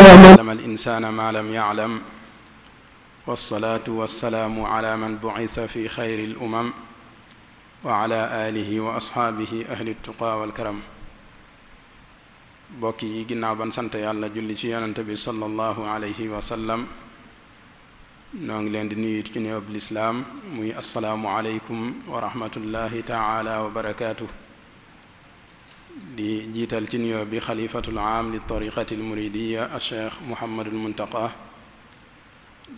allama al insana ma lam ya'lam wassalatu wassalamu ala man bu'itha fi khayri al umam wa ala alihi wa ashaabihi ahli tuqa wal karam. bokk yi ginnaaw ban sant yàlla julli ci yonante bi sallallahu alayhi wa sallam noo ngi leen di nuyu ci nuyoob lislaam muy assalaamu aleykum wa rahmatullahi taala wa barakaatu. di jiital ci nuyoo bi xalifatul aam li tariqati al muridiya al cheikh muhammadul muntaqa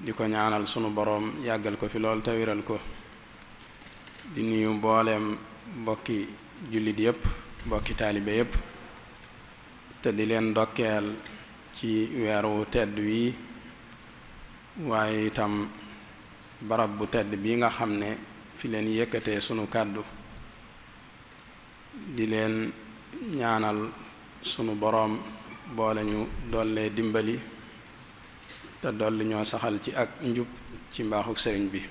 di ko ñaanal sunu boroom yàggal ko fi lool te wéral ko. di nuyu mbooleem mbokki jullit yépp mbokki taalibe yépp te di leen ndokkeel ci weeru tedd wi waaye itam barab bu tedd bi nga xam ne fi leen yëkkatee sunu kàddu di leen ñaanal sunu boroom boole ñu dollee dimbali te dolli ñoo saxal ci ak njub ci mbaaxuk sëriñ bi.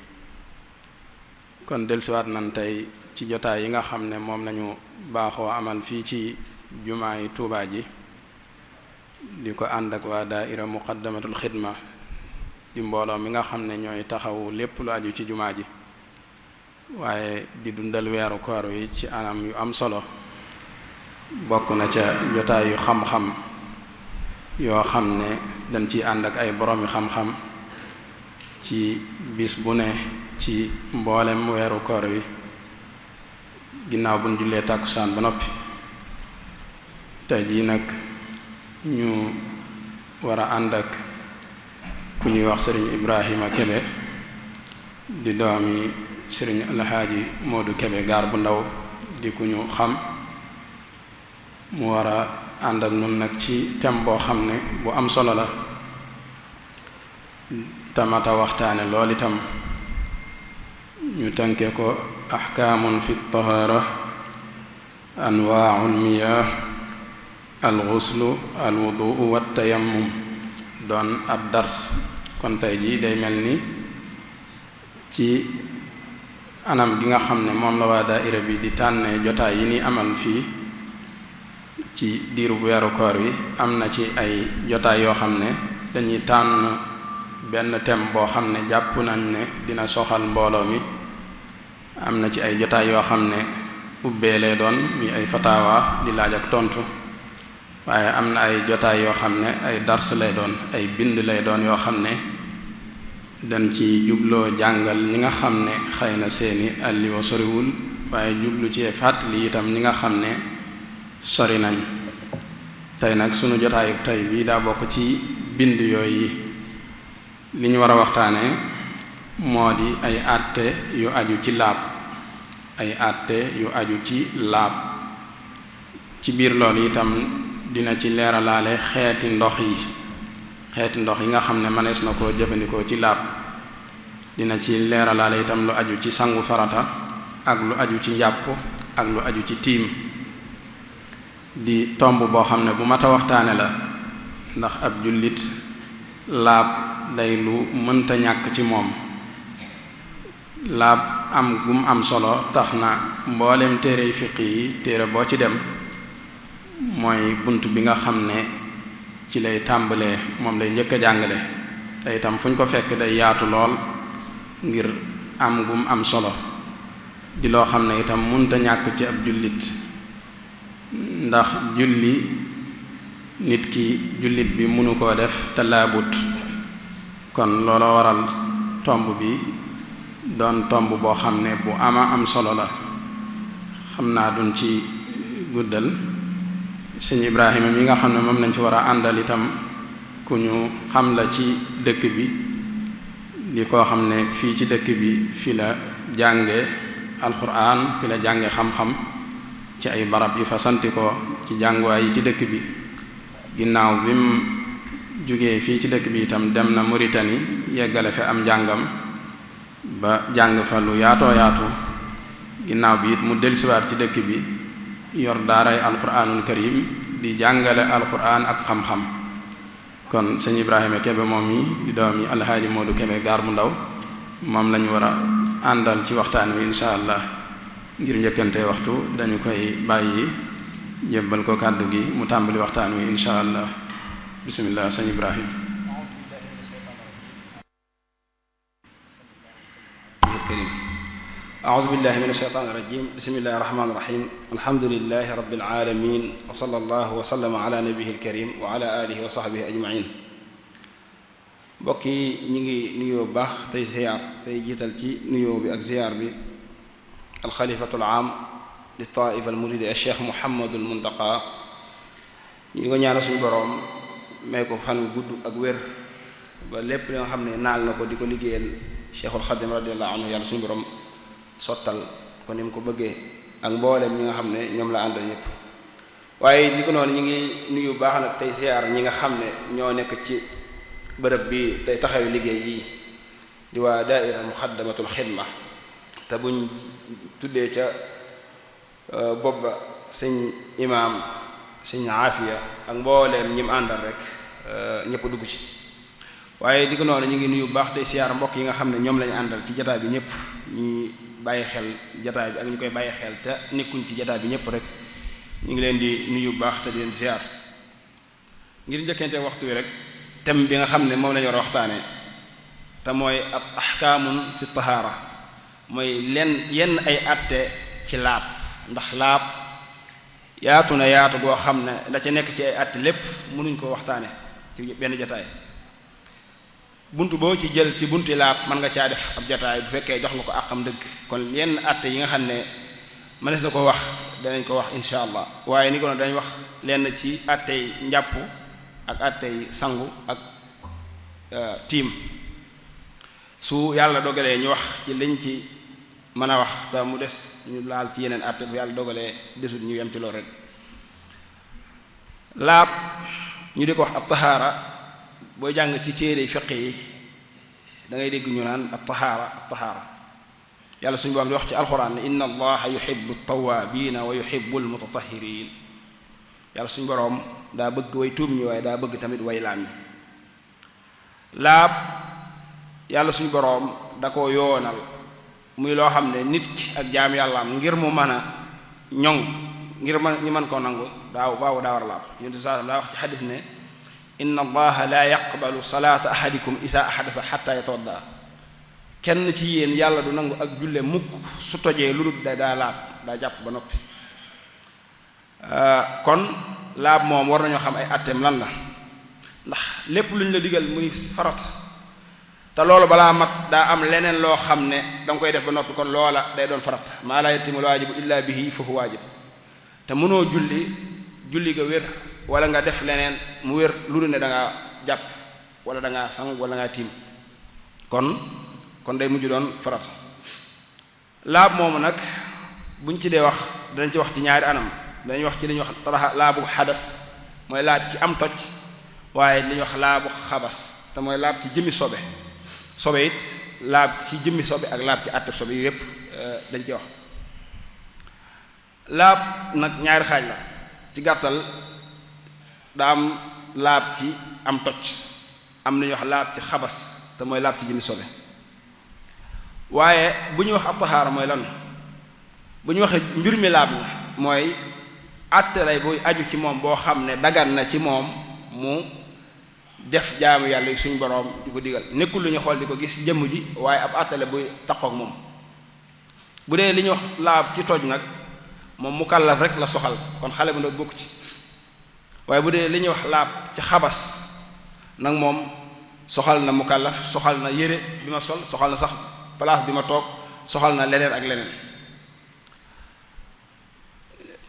kon dellusiwaat nan tey ci jotaay yi nga xam ne moom lañu baaxoo amal fii ci jumaay Tuubaa ji di ko ànd ak waa daaira muqaddamatul xidma di mbooloo mi nga xam ne ñooy taxawu lépp lu aju ci jumaa ji waaye di dundal weeru koor wi ci anam yu am solo. bokk na ca jotaay yu xam-xam yoo xam ne dañ ciy ànd ak ay boroomi xam-xam ci bis bu ne ci mboolem weeru koor wi ginnaaw buñ jullee tàkkusaan ba noppi. tey jii nag ñu war a ànd ak ku ñuy wax sëriñ Ibrahima Kebe di doomi sëriñ Alhaaji Moodu Kebe gaar bu ndaw di ku ñu xam mu war a ànd ak nun nag ci thème boo xam ne bu am solo la tamata waxtaane lool itam ñu tënke ko ahkaamun fi tahara anwaa'ul miyaah al ghuslu al wudu wa tayammum doon ab dars. kon tey jii day mel ni ci anam gi nga xam ne moom la waa daaira bi di tànnee jotaay yi ni amal fii ci diiru bu weeru koor wi am na ci ay jotaay yoo xam ne dañuy tànn benn thème boo xam ne jàpp nañ ne dina soxal mbooloo mi. am na ci ay jotaay yoo xam ne ubbee lay doon muy ay fatawa di laaj ak tontu waaye am na ay jotaay yoo xam ne ay dars lay doon ay bind lay doon yoo xam ne dañ ci jubloo jàngal ñi nga xam ne xëy na seeni alliwa soriwul waaye jublu ci fàttali itam ñi nga xam ne sori nañ. tey nag sunu jotaayu tey bii daa bokk ci bind yooyu li ñu war a waxtaane moo di ay àtte yu aju ci laab ay àtte yu aju ci laab. ci biir loolu itam dina ci leeralaale xeeti ndox yi nga xam ne mënees na koo jëfandikoo ci laab. dina ci leeralaale itam lu aju ci sangu farata ak lu aju ci njàpp ak lu aju ci tiim. di tomb boo xam ne bu mat a waxtaane la ndax ab jullit laab day lu mënta ñàkk ci moom. laab am gum am solo tax na mboolem téere fiq yi téere boo ci dem mooy bunt bi nga xam ne ci lay tàmbalee moom lay njëkk a jàngale te itam fu ñu ko fekk day yaatu lool ngir am gum am solo di loo xam ne itam mënta ñàkk ci ab jullit ndax nit ki jullit bi mënu koo def te laabut. kon looloo waral tomb bi doon tomb boo xam ne bu ama am solo la. xam naa duñ ci guddal. sëñ Ibrahima mi nga xam ne moom lañ ci war a àndal itam ku ñu xam la ci dëkk bi di koo xam ne fii ci dëkk bi fi la jànge alxuraan fi la jànge xam-xam ci ay barab yu fa santi ko ci jànguwaay yi ci dëkk bi. ginnaaw bi mu jógee fii ci dëkk bi itam dem na Mauritanie yeggale fi am njàngam ba jàng fa lu yaatoo yaatu. ginnaaw bi it mu dellusiwaat ci dëkk bi yor daaray alquranul karim di jàngale alquran ak xam-xam. kon sëñ Ibrahima Kebe moom yi di doomi Alhaaji Moodu Kebe gaar bu ndaw moom lañu war a àndal ci waxtaan wi insha allah. ngir njëkkante waxtu dañu koy bàyyi jébbal ko kàddu gi mu tàmbali waxtaan wi insha allah. bismillah sëñ Ibrahim. أعوذ بالله من الشيطان الرجيم بسم الله الرحمن الرحيم الحمد لله رب العالمين وصلى الله وسلم على نبيه الكريم وعلى آله وصحبه أجمعين. mbokk yi ñu ngi nuyoo baax tey ziyaar tey jiital ci nuyoo bi ak ziyaar bi alxalifatul aam li taifa al muridi al cheikh Muhammadul Muntaqa ñu ko ñaanal suñu boroom may ko fan wu gudd ak wér ba lépp li nga xam ne naal na ko di ko liggéeyal cheikhul xadim radiyallahu anhu yàlla suñu boroom sottal ko ni mu ko bëggee ak mboolem ñi nga xam ne ñoom la àndal ñëpp. waaye li ko noonu ñu ngi nuyu baax nag tey ziyaar ñi nga xam ne ñoo nekk ci bërëb bi tey taxawi liggéey yi di waa daaira muxaddamatul xidma te buñ tuddee ca bopp ba sëñ imaam sëñ aafiya ak mbooleem ñi mu àndal rek ñëpp dugg ci. waaye di ko noonu ñu ngi nuyu baax tey siyaar mbokk yi nga xam ne ñoom lañu àndal ci jataay bi ñëpp ñi bàyyi xel jataay bi ak ñu koy bàyyi xel te nekkuñ ci jataay bi ñëpp rek ñu ngi leen di nuyu baax te di leen siyaar. ngir njëkkante waxtu wi rek thème bi nga xam ne moom lañu war a waxtaane te mooy at ahkaamun fi tahaara mooy yenn ay atte ci laab, ndax laab yaatu na yaatu goo xam ne la ca nekk ci ay atte lépp mënuñ ko waxtaane ci benn jataay. buntu boo ci jël ci bunti laab mën nga caa def ab jataay bu fekkee jox nga ko àqam dëgg. kon yenn atte yi nga xam ne mënees na ko wax danañ ko wax insha allah, waaye ni ko noonu dañ wax lenn ci attey njàpp ak attey sangu ak tiim su yàlla dogalee ñu wax ci liñ ci mën a wax te mu des ñu laal ci yeneen atte bu yàlla dogalee desut ñu yem ci loolu rek. laab ñu di ko wax at tahaara booy jàng ci téere fiq yi da ngay dégg ñu naan at tahaara yàlla suñu borom di wax ci alxuraan ne inna allaha yuhibbu at-tawwaabiina wa yuhibbu al-mutatahhiriin. yàlla suñu borom daa bëgg way tuub ñi waaye daa bëgg tamit way laam ñi. laab yàlla suñu borom da ko yoonal muy loo xam ne nit ki ak jaam yàllaam ngir mu mën a ñoŋ ngir ñu mën koo nangu daa war a laab. yonent bi saa daa wax ci xadis ne inna allaha la yaqbalu salaata ahadikum isa ahadasa xatta yatawadda. kenn ci yéen yàlla du nangu ak julle mukk su tojee lu dul daa laab daa jàpp ba noppi. kon laab moom war nañoo xam ay atteem lan la, ndax lépp lu ñu la digal muy farata te loolu balaa mat daa am leneen loo xam ne danga koy def ba noppi, kon loola day doon farata. maa laa yatimul waajibu illa bihi fa huwa waajib. te mënoo julli ga wér wala nga def leneen mu wér lu dul ne da ngaa jàpp wala da ngaa sang wala ngaa tiim, kon day mujj doon farata. laab moomu nag buñ ci dee wax danañ ci wax ci ñaari anam. dañuy wax ci li ñuy wax laabu xadas mooy laab ci am toj, waaye li ñuy wax laabu xabas te mooy laab ci jëmmi sobe it laab ci jëmmi sobe ak laab ci àtte sobe yu yépp dañ ci wax. laab nag ñaari xaaj la ci gàttal, daa am laab ci am toj, am li ñuy wax laab ci xabas te mooy laab ci jëmmi sobe. waaye bu ñuy wax at-tahaara mooy lan, bu ñu waxee mbir mi laab na mooy àtte lay buy aju ci moom boo xam ne dagan na ci moom mu def jaamu yàlla yi suñu boroom di ko digal, nekkul lu ñu xool di ko gis jëmm ji, waaye ab àtte la buy taqook moom. bu dee li ñuy wax laab ci toj nag moom mukallaf rek la soxal, kon xale bu ndaw bokk ci. waaye bu dee li ñuy wax laab ci xabas nag moom soxal na mukallaf, soxal na yére bi ma sol, soxal na sax place bi ma toog, soxal na leneen ak leneen.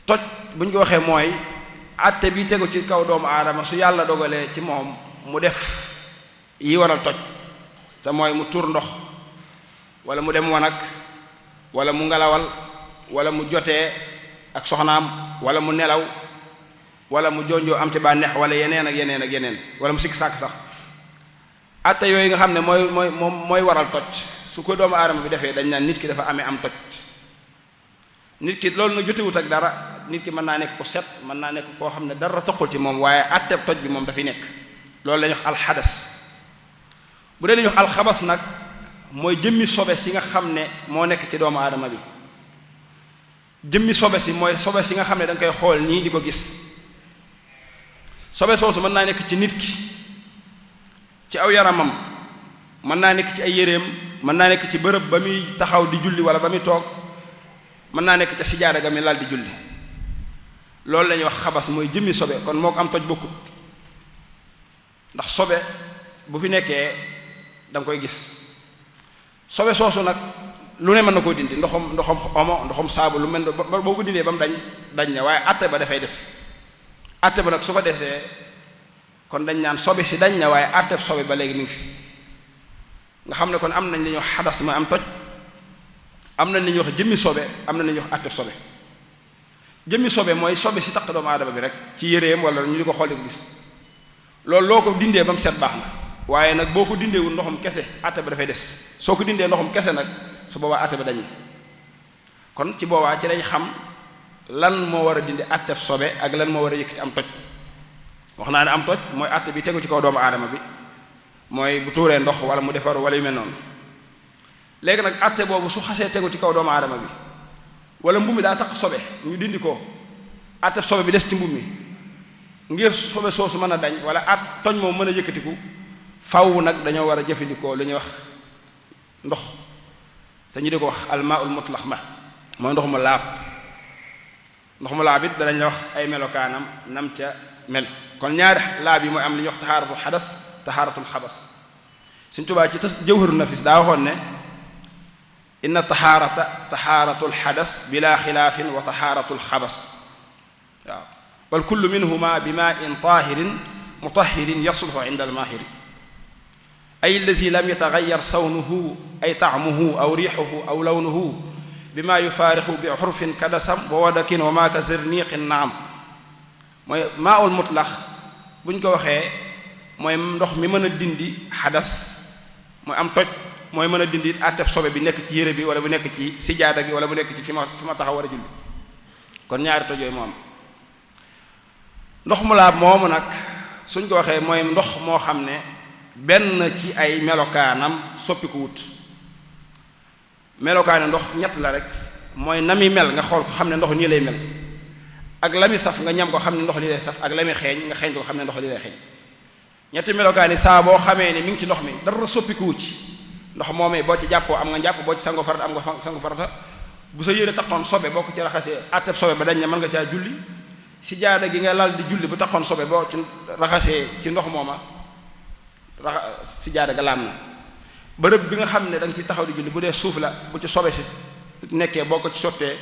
toj bu ñu ko waxee mooy àtte bi tegu ci kaw doomu aadama su yàlla dogalee ci moom mu def yi waral toj, te mooy mu tuur ndox wala mu dem wanag wala mu ngelawal wala mu jotee ak soxnaam wala mu nelaw wala mu jonjoo am ci bànneex wala yeneen ak yeneen ak yeneen wala mu sikk sàkk sax. àtte yooyu nga xam ne mooy waral toj su ko doomu aadama bi defee dañ naan nit ki dafa amee am toj. nit ki loolu nag jotewut ak dara, nit ki mën naa nekk ko set, mën naa nekk koo xam ne dara toqul ci moom, waaye àtte toj bi moom dafay nekk. loolu la ñuy wax alxadas. bu dee la ñuy wax alxabas nag mooy jëmmi sobe si nga xam ne moo nekk ci doomu aadama bi. jëmmi sobe si mooy sobe si nga xam ne da nga koy xool nii di ko gis sobe soosu mën naa nekk ci nit ki ci aw yaramam mën naa nekk ci ay yéreem mën naa nekk ci bërëb ba muy taxaw di julli wala ba muy toog mën naa nekk ca sijaada ga mi lal di julli loolu la ñuy wax xabas mooy jëmmi sobe kon moo ko am toj bokkut ndax sobe bu fi nekkee da nga koy gis sobe soosu nag lu ne mën na koo dindi ndoxam omo ndoxam saabu lu mel ne boo ko dindee ba mu dañ ne waaye atte ba dafay des atte ba nag su fa desee kon dañ naan sobe si dañ ne waaye atte sobe ba léegi mi ngi fi nga xam ne kon am nañ li ñuy wax xadas mooy am toj am nañ li ñuy wax jëmmi sobe am nañ li ñuy wax atte sobe jëmmi sobe mooy sobe si taq doomu aadama bi rek ci yéreem wala ñu di ko xool di ko gis loolu loo ko dindee ba mu set baax na waaye nag boo ko dindeewul ndoxum kese atte ba dafay des soo ko dindee ndoxum kese nag su boobaa atte ba dañ kon ci boobaa ci lañ xam lan moo war a dindi attef sobe ak lan moo war a yëkkati am toj wax naa ne am toj mooy atte bi tegu ci kaw doomu aadama bi mooy bu tuuree ndox wala mu defaru wala yu mel noonu léegi nag atte boobu su xasee tegu ci kaw doomu aadama bi wala mbubb mi daa tax sobe ñu dindi ko attef sobe bi des ci mbubb mi ngir sobe soosu mën a dañ wala at toj moom mën a yëkkatiku faw nag dañoo war a jëfandikoo lu ñuy wax ndox te ñu di ko wax almaul mutlax ma mooy ndox mu laab it danañ la wax ay melokaanam nam ca mel kon ñaari laab yi mooy am li ñuy wax taxaaratul xadas taxaaratul xabas Sëriñ Tuubaa ci Jawharu Nafis daa waxoon ne inna taxaaratul xadas bila xilaafin wa taxaaratul xabas waaw wal kullu minhuma bi maa in taahirin mutahirin yasluhu inda almaahiri ay allazi lam yataxayyar sawnuhu ay taamuhu aw riixuhu aw lawnuhu bima yufaarixu bi xurfin kadasam wa wadakin wa maa ka zirniqin naam mooy maaul mutlax buñ ko waxee mooy ndox mi mën a dindi xadas mooy am toj mooy mën a dindi àtteb sobe bi nekk ci yére bi wala bu nekk ci sijaada gi wala bu nekk ci fi ma taxaw war a julli kon ñaari toj yooyu moo am ndox mu laab moomu nag suñ ko waxee mooy ndox moo xam ne benn ci ay melokaanam soppiku wut melokaane ndox ñett la rek mooy na mi mel nga xool ko xam ne ndox nii lay mel ak la mi saf nga ñam ko xam ne ndox li lay saf ak la mi xeeñ nga xeeñ ko xam ne ndox li lay xeeñ ñetti melokaan yi saa boo xamee ne mi ngi ci ndox mi dara soppiku wut ci ndox moomee boo ci jàppoo am nga jàpp boo ci sango farata am nga sango farata bu sa yére taxoon sobe boo ko ci raxasee àtteb sobe ba dañ ne mën nga caa julli si jaada gi nga lal di julli bu taxoon sobe boo ci raxasee ci ndox mooma si jaada ga laam na bërëb bi nga xam ne da nga ci taxaw di julli bu dee suuf la bu ci sobe si nekkee boo ko ci sottee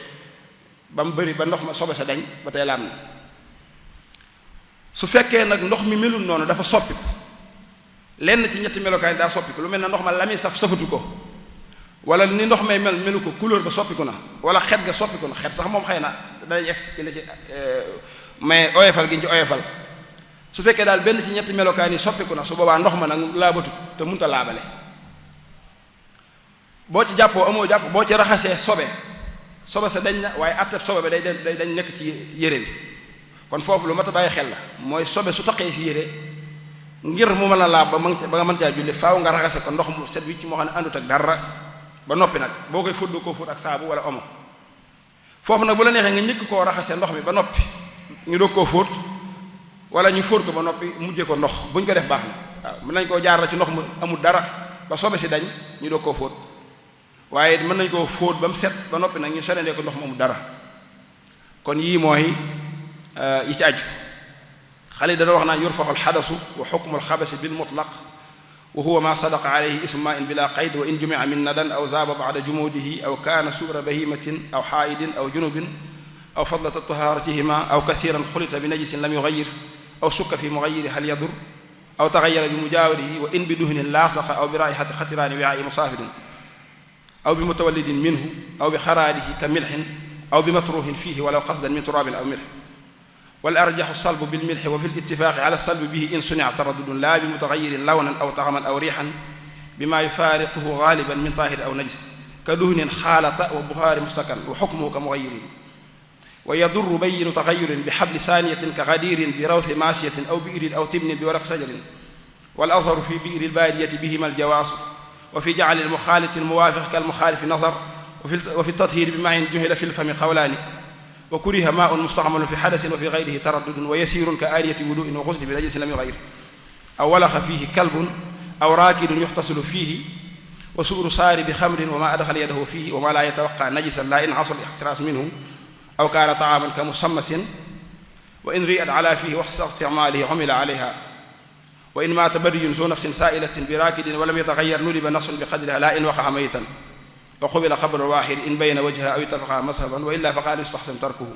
ba mu bëri ba ndox ma sobe sa dañ ba tey laam na su fekkee nag ndox mi melul noonu dafa soppiku lenn ci ñetti melokaay daa soppiku lu mel ne ndox ma la muy safatu ko wala ni ndox may melu ko couleur ba soppiku na wala xet ga soppiku na xet sax moom xëy na day egg ci la ci mais oyofal gi ñu ci oyofal su fekkee daal benn ci ñetti melokaan yi soppiku na su boobaa ndox ma nag laabatut te munta laabale boo ci jàppoo amoo jàpp boo ci raxasee sobe sa dañ na waaye atteb sobe ba day dañ nekk ci yére bi kon foofu lu mat a bàyyi xel la mooy sobe su taqee si yére ngir mu mën a laab ba nga mën caa julli faaw nga raxase ko ndox mu set wicc moo xam ne àndut ak dara ba noppi nag boo koy fóot doo koo fóot ak saabu wala omo foofu nag bu la neexee nga njëkk koo raxase ndox mi ba noppi ñu doog koo fóot wala ñu fóot ko ba noppi mujjee ko ndox buñ ko def baax na waaw mën nañ koo jaar la ci ndox mu amul dara ba sobe si dañ ñu doog koo fóot waaye mën nañ koo fóot ba mu set ba noppi nag ñu sorendee ko ndox mu amul dara kon yii mooy yi ci aju xale dana wax naa yurfaxu alxadasu wa xukmu alxabasi bil mutlaq wa huwa ma sadaqa alayhi ismu ma in bila qayd wa in jumia min nadan aw zaaba bada jumudihi aw kaana suura bahimatin aw xaayidin aw junubin aw fadlata taharatihima aw kathiran xulita bi najisin lam yugayir aw sukka fi mugayiri hal yadur aw taxayara bi mujaawirihi wa in bi duhnin laasaqa aw bi raihati xatiraani wiaai musaafirin aw bi mutawallidin minhu aw bi xaraadihi ka milxin aw bi matruhin fiihi walaw qasdan min turaabin aw milx wal arjaxu salbu bil milxi wa fi littifaaqi ala salbi bihi in sunia taraddudun laa bi mutaxayirin lawnan aw taxaman aw riixan bima yufaariquhu gaaliban min taahir aw najis ka duhnin xaalata wa buxaari mustakan wa xukmuhu ka mugayirihi wa yadurru bayinu taxayurin bi xabli saaniyatin ka gadiirin bi rawthi maasiyatin aw biirin aw tibnin bi waraq sajarin wal azharu fi biiri lbaadiyati bihima aljawaasu wa fi jacli almuxaaliti almuwaafiq kalmuxaalifi nazar wa fi tathiri bi maain juhila fi lfami qawlaani wa kuriha ma'un musta'malun fi hadasin wa fi ghayrihi taraddudun wa yasirun ka aliyati wudu'in wa ghusli bi najasin lam yughayir aw walagha fihi kalbun aw raakidun yuhtasilu fihi wa su'ru saari bi khamrin wa ma adkhala yadahu fihi wa ma la yatawaqqa najisan la in hasala al-ihtiras minhu aw kaana ta'aman ka musammasin wa in ri'at ala fihi wa isticmalihi umila alayha wa in maata bariyun zu nafsin sa'ilatin bi raakidin wa lam yataghayyar nudiba nafsun bi qadriha la in waqa'a maytan wa qubila qabru al-wahid in bayna wajhiha aw ittafaqa mazhaban wa illa faqad yustahsan tarkuhu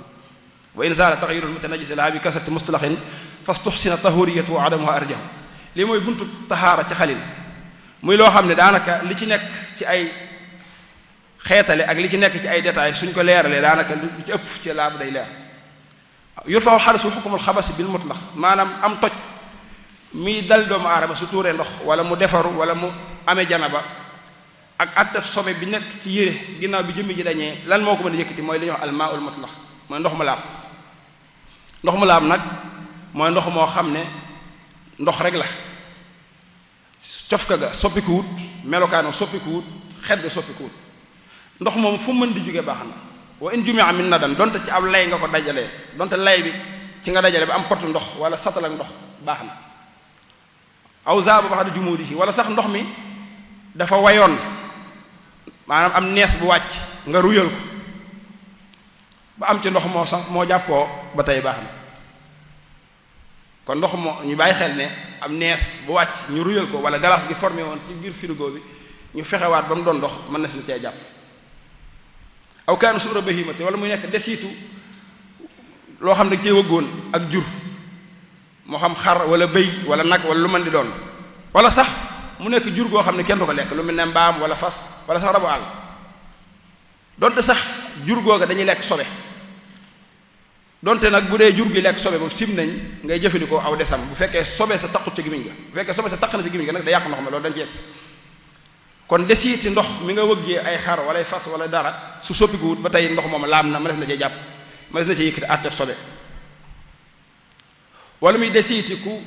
wa in zaala taghyiru al-mutanajjis laha bi kasrati mustalahin fastuhsina tahuriyatu wa adamuha arjahu lii mooy buntu tahaara ci xalil muy loo xam ne daanaka li ci nekk ci ay xeetale ak li ci nekk ci ay détails suñ ko leeralee daanaka lu ci ëpp ci laab day leer yurfa'u al-hadasu hukmul xabasi bil mutlaq maanaam am toj mi dal doomu aadama su tuuree ndox wala mu defaru wala mu amee janaba ak attef sobe bi nekk ci yére ginnaaw bi jëmmi ji dañee lan moo ko mën a yëkkati mooy li ñuy wax al-maa'ul mutlaq mooy ndox mu laab ndox mu laab nag mooy ndox moo xam ne ndox rek la cofka ga soppikuwut melokaano soppikuwut xet ga soppikuwut ndox moom fu mën di jóge baax na wa in jumi'a min nadan donte ci ab lay nga ko dajalee donte lay bi ci nga dajale ba am potu ndox wala satal ak ndox baax na aw zaaba ba'da jumudihi wala sax ndox mi dafa wayoon maanaam am nees bu wàcc nga ruyal ko ba am ci ndox moo sax moo jàppoo ba tey baax na kon ndox moo ñu bàyyi xel ne am nees bu wàcc ñu ruyal ko wala galaas gi formé woon ci biir frigo bi ñu fexewaat ba mu doon ndox mën na si cee jàpp aw kaanu suura bahimati wala muy nekk desitu loo xam ne cee wëggoon ak jur moo xam xar wala bëy wala nag wala lu mën di doon wala sax mu nekk jur goo xam ne kenn du ko lekk lu mel ne mbaam wala fas wala sax rabu àll donte sax jur googa dañuy lekk sobe donte nag bu dee jur gi lekk sobe moom sim nañ ngay jëfandikoo aw desam bu fekkee sobe sa taqut ci gimiñ ga bu fekkee sobe sa taq na ci gimiñ ga nag da yàq ndox ma loolu dañ ci yegsi kon desiiti ndox mi nga wëggee ay xar wala ay fas wala dara su soppikuwut ba tey ndox moom laam na ma des na cee jàpp ma des na cee yëkkati àtteef sobe wala muy desiiti ku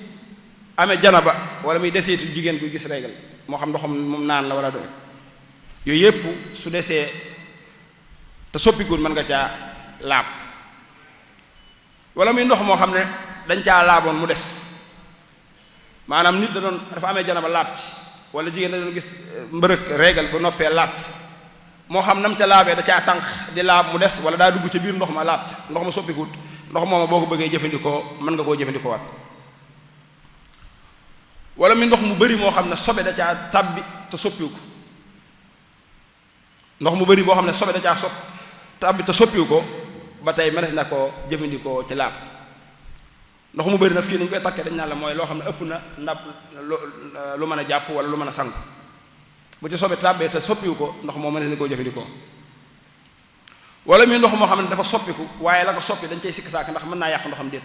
amee janaba wala muy desiiti jigéen guy gis régal moo xam ndoxam moom naan la wala doon yooyu yépp su desee te soppikuwut mën nga caa laab wala muy ndox moo xam ne dañ caa laaboon mu des maanaam nit dafa amee janaba laab ci wala jigéen da doon gis mbërëg régal ba noppee laab ci moo xam nam ca laabee da caa tànq di laab mu des wala daa dugg ci biir ndox ma laab ca ndox ma soppikuwut ndox mooma boo ko bëggee jëfandikoo mën nga koo jëfandikoo waat wala mi ndox mu bari moo xam ne sobe da caa tabbi te soppiwu ko ndox mu bari boo xam ne sobe da caa tabbi te soppiwu ko ba tey mënees na koo jëfandikoo ci laab ndox mu bari nag fii dañ koy takkee dañ naan la mooy loo xam ne ëpp na ndab lu mën a jàpp wala lu mën a sangu bu ci sobe tabbee te soppiwu ko ndox moo mënees na koo jëfandikoo wala muy ndox moo xam ne dafa soppiku waaye la ko soppi dañ cay sikk saak ndax mën naa yàq ndoxam déet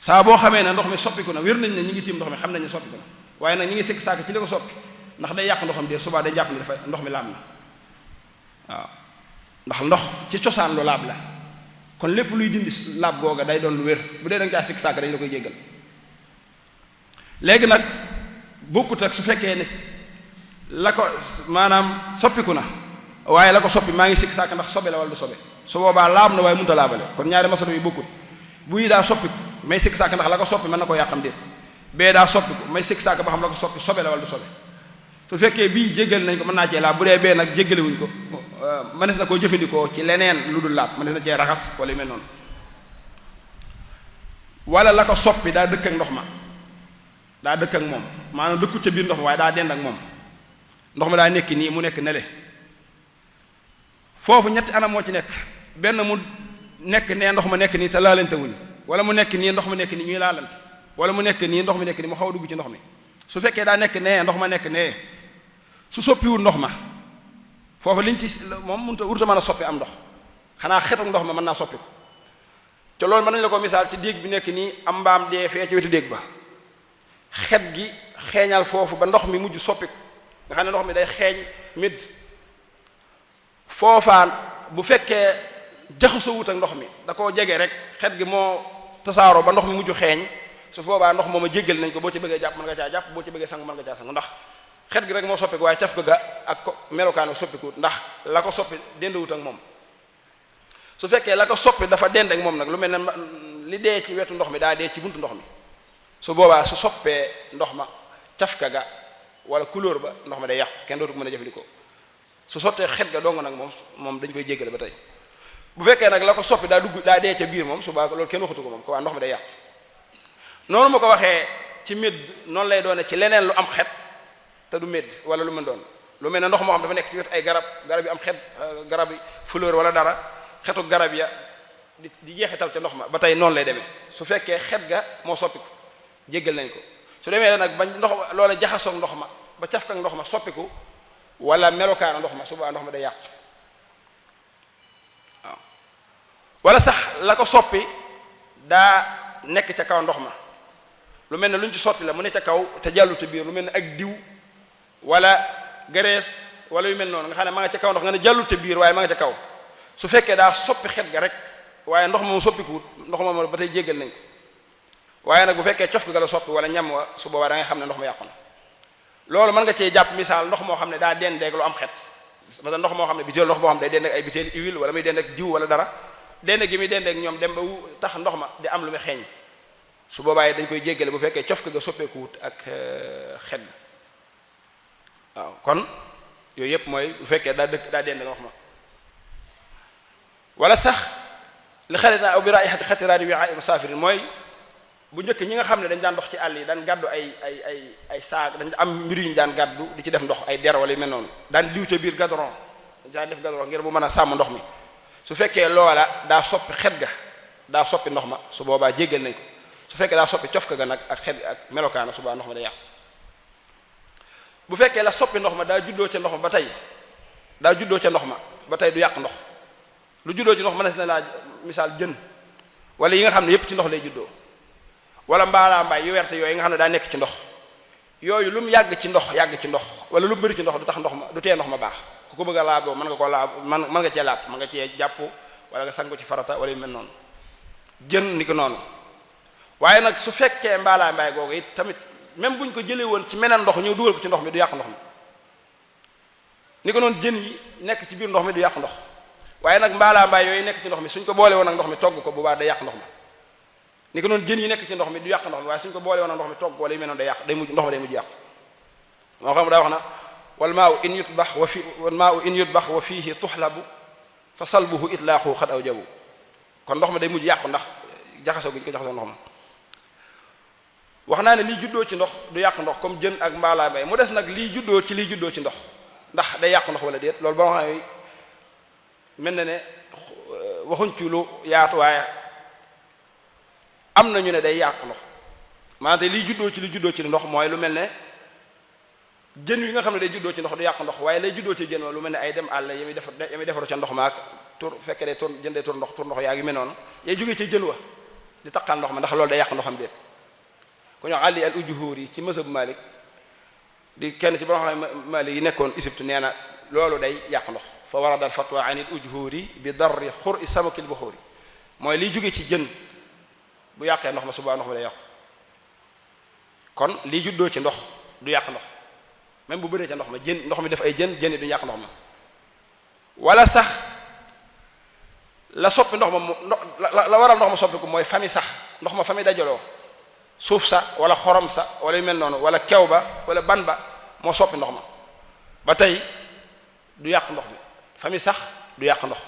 saa boo xamee ne ndox mi soppiku na wér nañ ne ñi ngi tiim ndox mi xam nañ ne soppiku na waaye nag ñi ngi sikk saak ci li ko soppi ndax day yàq ndoxam déet subaa day jàpp ne dafa ndox mi laab na waaw ndax ndox ci cosaan lu laab la kon lépp luy dindi laab googa day doon lu wér bu dee da nga caa sikk saak dañ la koy jéggal léegi nag bokkut ak su fekkee ne la ko maanaam soppiku na waaye la ko soppi maa ngi sikk saak ndax sobe la wala du sobe su boobaa laab na waaye mënut a laabale kon ñaari masalo yi bokkut buy daa soppiku may sikk saak ndax la ko soppi mën na koo yàqam déet bee daa soppiku may sikk saak ba xam la ko soppi sobe la wala du sobe su fekkee bii jéggal nañ ko mën naa cee laab bu dee bee nag jéggalewuñ ko mënees na koo jëfandikoo ci leneen lu dul laab mënees na cee raxas wala yu mel noonu wala la ko soppi daa dëkk ak ndox ma daa dëkk ak moom maanaam dëkku ca biir ndox ma waaye daa dend ak moom ndox ma daa nekk nii mu nekk nele foofu ñetti anam moo ci nekk benn mu nekk nee ndox ma nekk nii te laalante wuñ wala mu nekk nii ndox ma nekk nii ñuy laalante wala mu nekk nii ndox mi nekk nii mu xaw a dugg ci ndox mi su fekkee daa nekk nee ndox ma nekk nee su soppiwul ndox ma foofu liñ ci moom mënut a wurta mën a soppi am ndox xanaa xetu ndox ma mën naa soppi ko te loolu mën nañu la ko misaal ci déeg bi nekk nii am mbaam dee fee ci wetu déeg ba xet gi xeeñal foofu ba ndox mi mujj soppi ko nga xam ne ndox mi day xeeñ médd foofaan bu fekkee jaxasoo wut ak ndox mi da koo jege rek xet gi moo tasaaroo ba ndox mi mujj xeeñ su boobaa ndox mooma jéggal nañ ko boo ci bëggee jàpp mën nga caa jàpp boo ci bëggee sangu mën nga caa sangu ndax xet gi rek moo soppiku waaye caf ga ak ko melokaanu soppiku ndax la ko soppi dendawut ak moom su fekkee la ko soppi dafa dend ak moom nag lu mel ne li dee ci wetu ndox mi daa dee ci buntu ndox mi su boobaa su soppee ndox ma cafka ga wala couleur ba ndox ma day yàqu kenn dootu ko mën a jëfandikoo su sottee xet ga dong nag moom dañ koy jéggale ba tey bu fekkee nag la ko soppi daa daa dee ca biir moom su boobaa loolu kenn waxatu ko moom ko waa ndox mi day yàqu noonu ma ko waxee ci médd noonu lay doone ci leneen lu am xet te du médd wala lu mën doon lu mel ne ndox moo xam dafa nekk ci wetu ay garab yi am xet garab yi fleur wala dara xetu garab ya di jeexital ca ndox ma ba tey noonu lay demee su fekkee xet ga moo soppiku jéggal nañ ko su demee nag ba ndox loola jaxasoog ndox ma ba cafka ndox ma soppiku wala melokaanu ndox ma suba ndox ma day yàqu waaw wala sax la ko soppi daa nekk ca kaw ndox ma lu mel ne lu ñu ci sotti la mu ne ca kaw te jàllu ca biir lu mel ne ak diw wala graisse wala yu mel noonu nga xam ne ma nga ca kaw ndox nga ne jàllu ca biir waaye ma nga ca kaw su fekkee daa soppi xet ga rek waaye ndox moom soppikuwut ndox moom ba tey jéggal nañ ko waaye nag bu fekkee cof ga la soppi wala ñam wa su boobaa da ngay xam ne ndox ma yàqu na loolu mën nga cee jàpp misaal ndox moo xam ne daa dendeeg lu am xet parce que ndox moo xam ne bitéel ndox boo xam ne day dendeeg ay bitéel huile wala muy dendeeg diw wala dara dendeeg gi muy dendeeg ñoom dem ba tax ndox ma di am lu muy xeeñ su boobaa dañ koy jéggale bu fekkee cof ga soppeekuwut ak xet ga waaw kon yooyu yëpp mooy bu fekkee daa dendeeg ndox ma wala sax li xarit naa aw bi raihati xatiraani wi musaafirin mooy bu njëkk ñi nga xam ne dañ daan dox ci àll yi daan gàddu ay saag dañ am mbir yu ñu daan gàddu di ci def ndox ay der wala yu mel noonu daan diw ca biir gadron dañ daan def gadron ngir bu mën a sàmm ndox mi su fekkee loola daa soppi xet ga daa soppi ndox ma su boobaa jéggal nañ ko su fekkee daa soppi cof ka ga nag ak xet ak melokaana su boobaa ndox ma day yàqu bu fekkee la soppi ndox ma daa juddoo ca ndox ma ba tey du yàq ndox lu juddoo ci ndox mën na laa misaal jën wala yi nga xam ne yépp ci ndox lay juddoo wala mbaalaa mbaay yu werte yooyu nga xam ne daa nekk ci ndox yooyu lu mu yàgg ci ndox wala lu mu bëri ci ndox du tax ndox ma du tee ndox ma baax ku ko bëgg a laaboo mën nga koo laab mën nga cee laab mën nga cee jàpp wala nga sangu ci farata wala yu mel noonu jën ni ko noonu waaye nag su fekkee mbaalaa mbaay googu it tamit même buñ ko jëlee woon ci meneen ndox ñëw dugal ko ci ndox mi du yàq ndox mi ni ko noonu jën yi nekk ci biir ndox mi du yàq ndox waaye nag mbaalaa mbaay yooyu nekk ci ndox mi suñ ko boole woon ak ndox mi togg ko bu baax day yàq ndox ma ni ko noonu jën yi nekk ci ndox mi du yàq ndox mi waaye suñ ko boole woon ak ndox mi togg wala yu mel noonu day yàq day mujj ndox ma day mujj yàqu moo xam daa wax na wal maa'u in yutbax wa fiihi tuxlabu fa salbuhu itlaaxu xad aw jabu kon ndox ma day mujj yàqu ndax jaxasoo gi ñu ko jaxasoo ndox ma wax naa ne lii juddoo ci ndox du yàq ndox comme jën ak mbaalaa mbaay mu des nag lii juddoo ci ndox ndax day yàq ndox wala déet loolu boo xam ne mel na ne waxuñ ci lu yaatu waaye am na ñu ne day yàq ndox maanaam te liy juddoo ci ndox mooy lu mel ne jën yi nga xam ne day juddoo ci ndox du yàq ndox waaye lay juddoo ci jën wa lu mel ne ay dem àll yami defaru ca ndox ma ak fekkee day jën day tur ndox yaa ngi mel noonu yay jógee ci jën wa di taqal ndox ma ndax loolu day yàq ndoxam déet ku ñoo àlli al ujuhur yi ci mazhab Malik di kenn ci borom xam Malik yi nekkoon Égypte nee na loolu day yàq ndox fa warada al fatwa an il ujhuri bi darri xur i samakil buxuri mooy liy jóge ci jën bu yàqee ndox ma subaa ndox ma day yàqu kon liy juddoo ci ndox du yàq ndox même bu bëree ca ndox ma ndox mi def ay jën yi du yàq ndox ma wala sax la soppi ndox ma la waral ndox ma soppi ko mooy fami sax ndox ma fami dajaloo suuf sa wala xorom sa wala yu mel noonu wala kew ba wala ban ba moo soppi ndox ma ba tey du yàq ndox mi fami sax du yàq ndox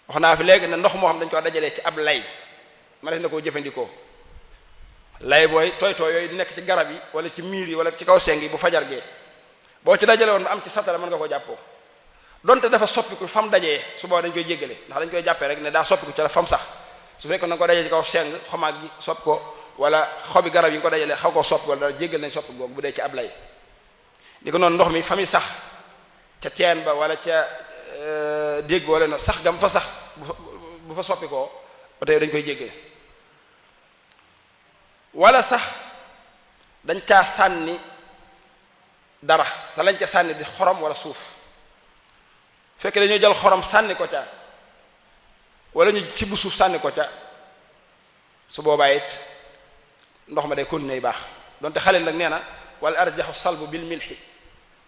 wax naa fi léegi ne ndox moo xam dañ ko dajalee ci ab lay ma def na koo jëfandikoo lay booy tooy yooyu di nekk ci garab yi wala ci miir yi wala ci kaw seng yi bu fajar gee boo ci dajale woon ba am ci satala mën nga ko jàppoo donte dafa soppiku fam dajee su booba dañ koy jéggale ndax dañ koy jàppee rek ne daa soppiku ci la fam sax su fekkoon na nga ko dajee ci kaw seng xomaag gi sopp ko wala xobi garab yi nga ko dajalee xaw koo soppi wala dara jéggal nañ soppi googu bu dee ci ab lay di ko noonu ndox mi fami sax ca teen ba wala ca dégg ba wala no sax gam fa sax bu fa soppi koo ba tey dañ koy jéggale wala sax dañ caa sànni dara te lañ ca sànni di xorom wala suuf fekk dañoo jël xorom sànni ko ca wala ñu ci bu suuf sànni ko ca su boobaa it ndox ma day continuer baax donte xalil nag nee na wala arjaxu salbu bil milhi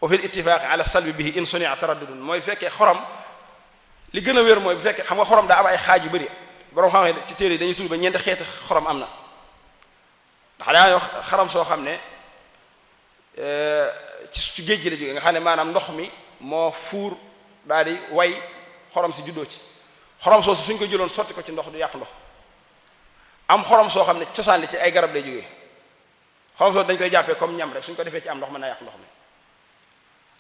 wa fil ittifaqi ala salbi bihi in sunia taraddudun mooy fekkee xorom li gën a wér mooy bu fekkee xam nga xorom daa am ay xaaj yu bëri borom xam ci téere yi dañuy tudd ba ñeenti xeeti xorom am na ndax daa wax xaram soo xam ne ci géej gi la jógee nga xam ne maanaam ndox mi moo fuur daal di way xorom si juddoo ci xorom soosu suñ ko jëloon sotti ko ci ndox du yàq ndox am xorom soo xam ne cosaan li ci ay garab lay jógee xorom soosu dañ koy jàppee comme ñam rek suñ ko defee ci am ndox mën na yàq ndox mi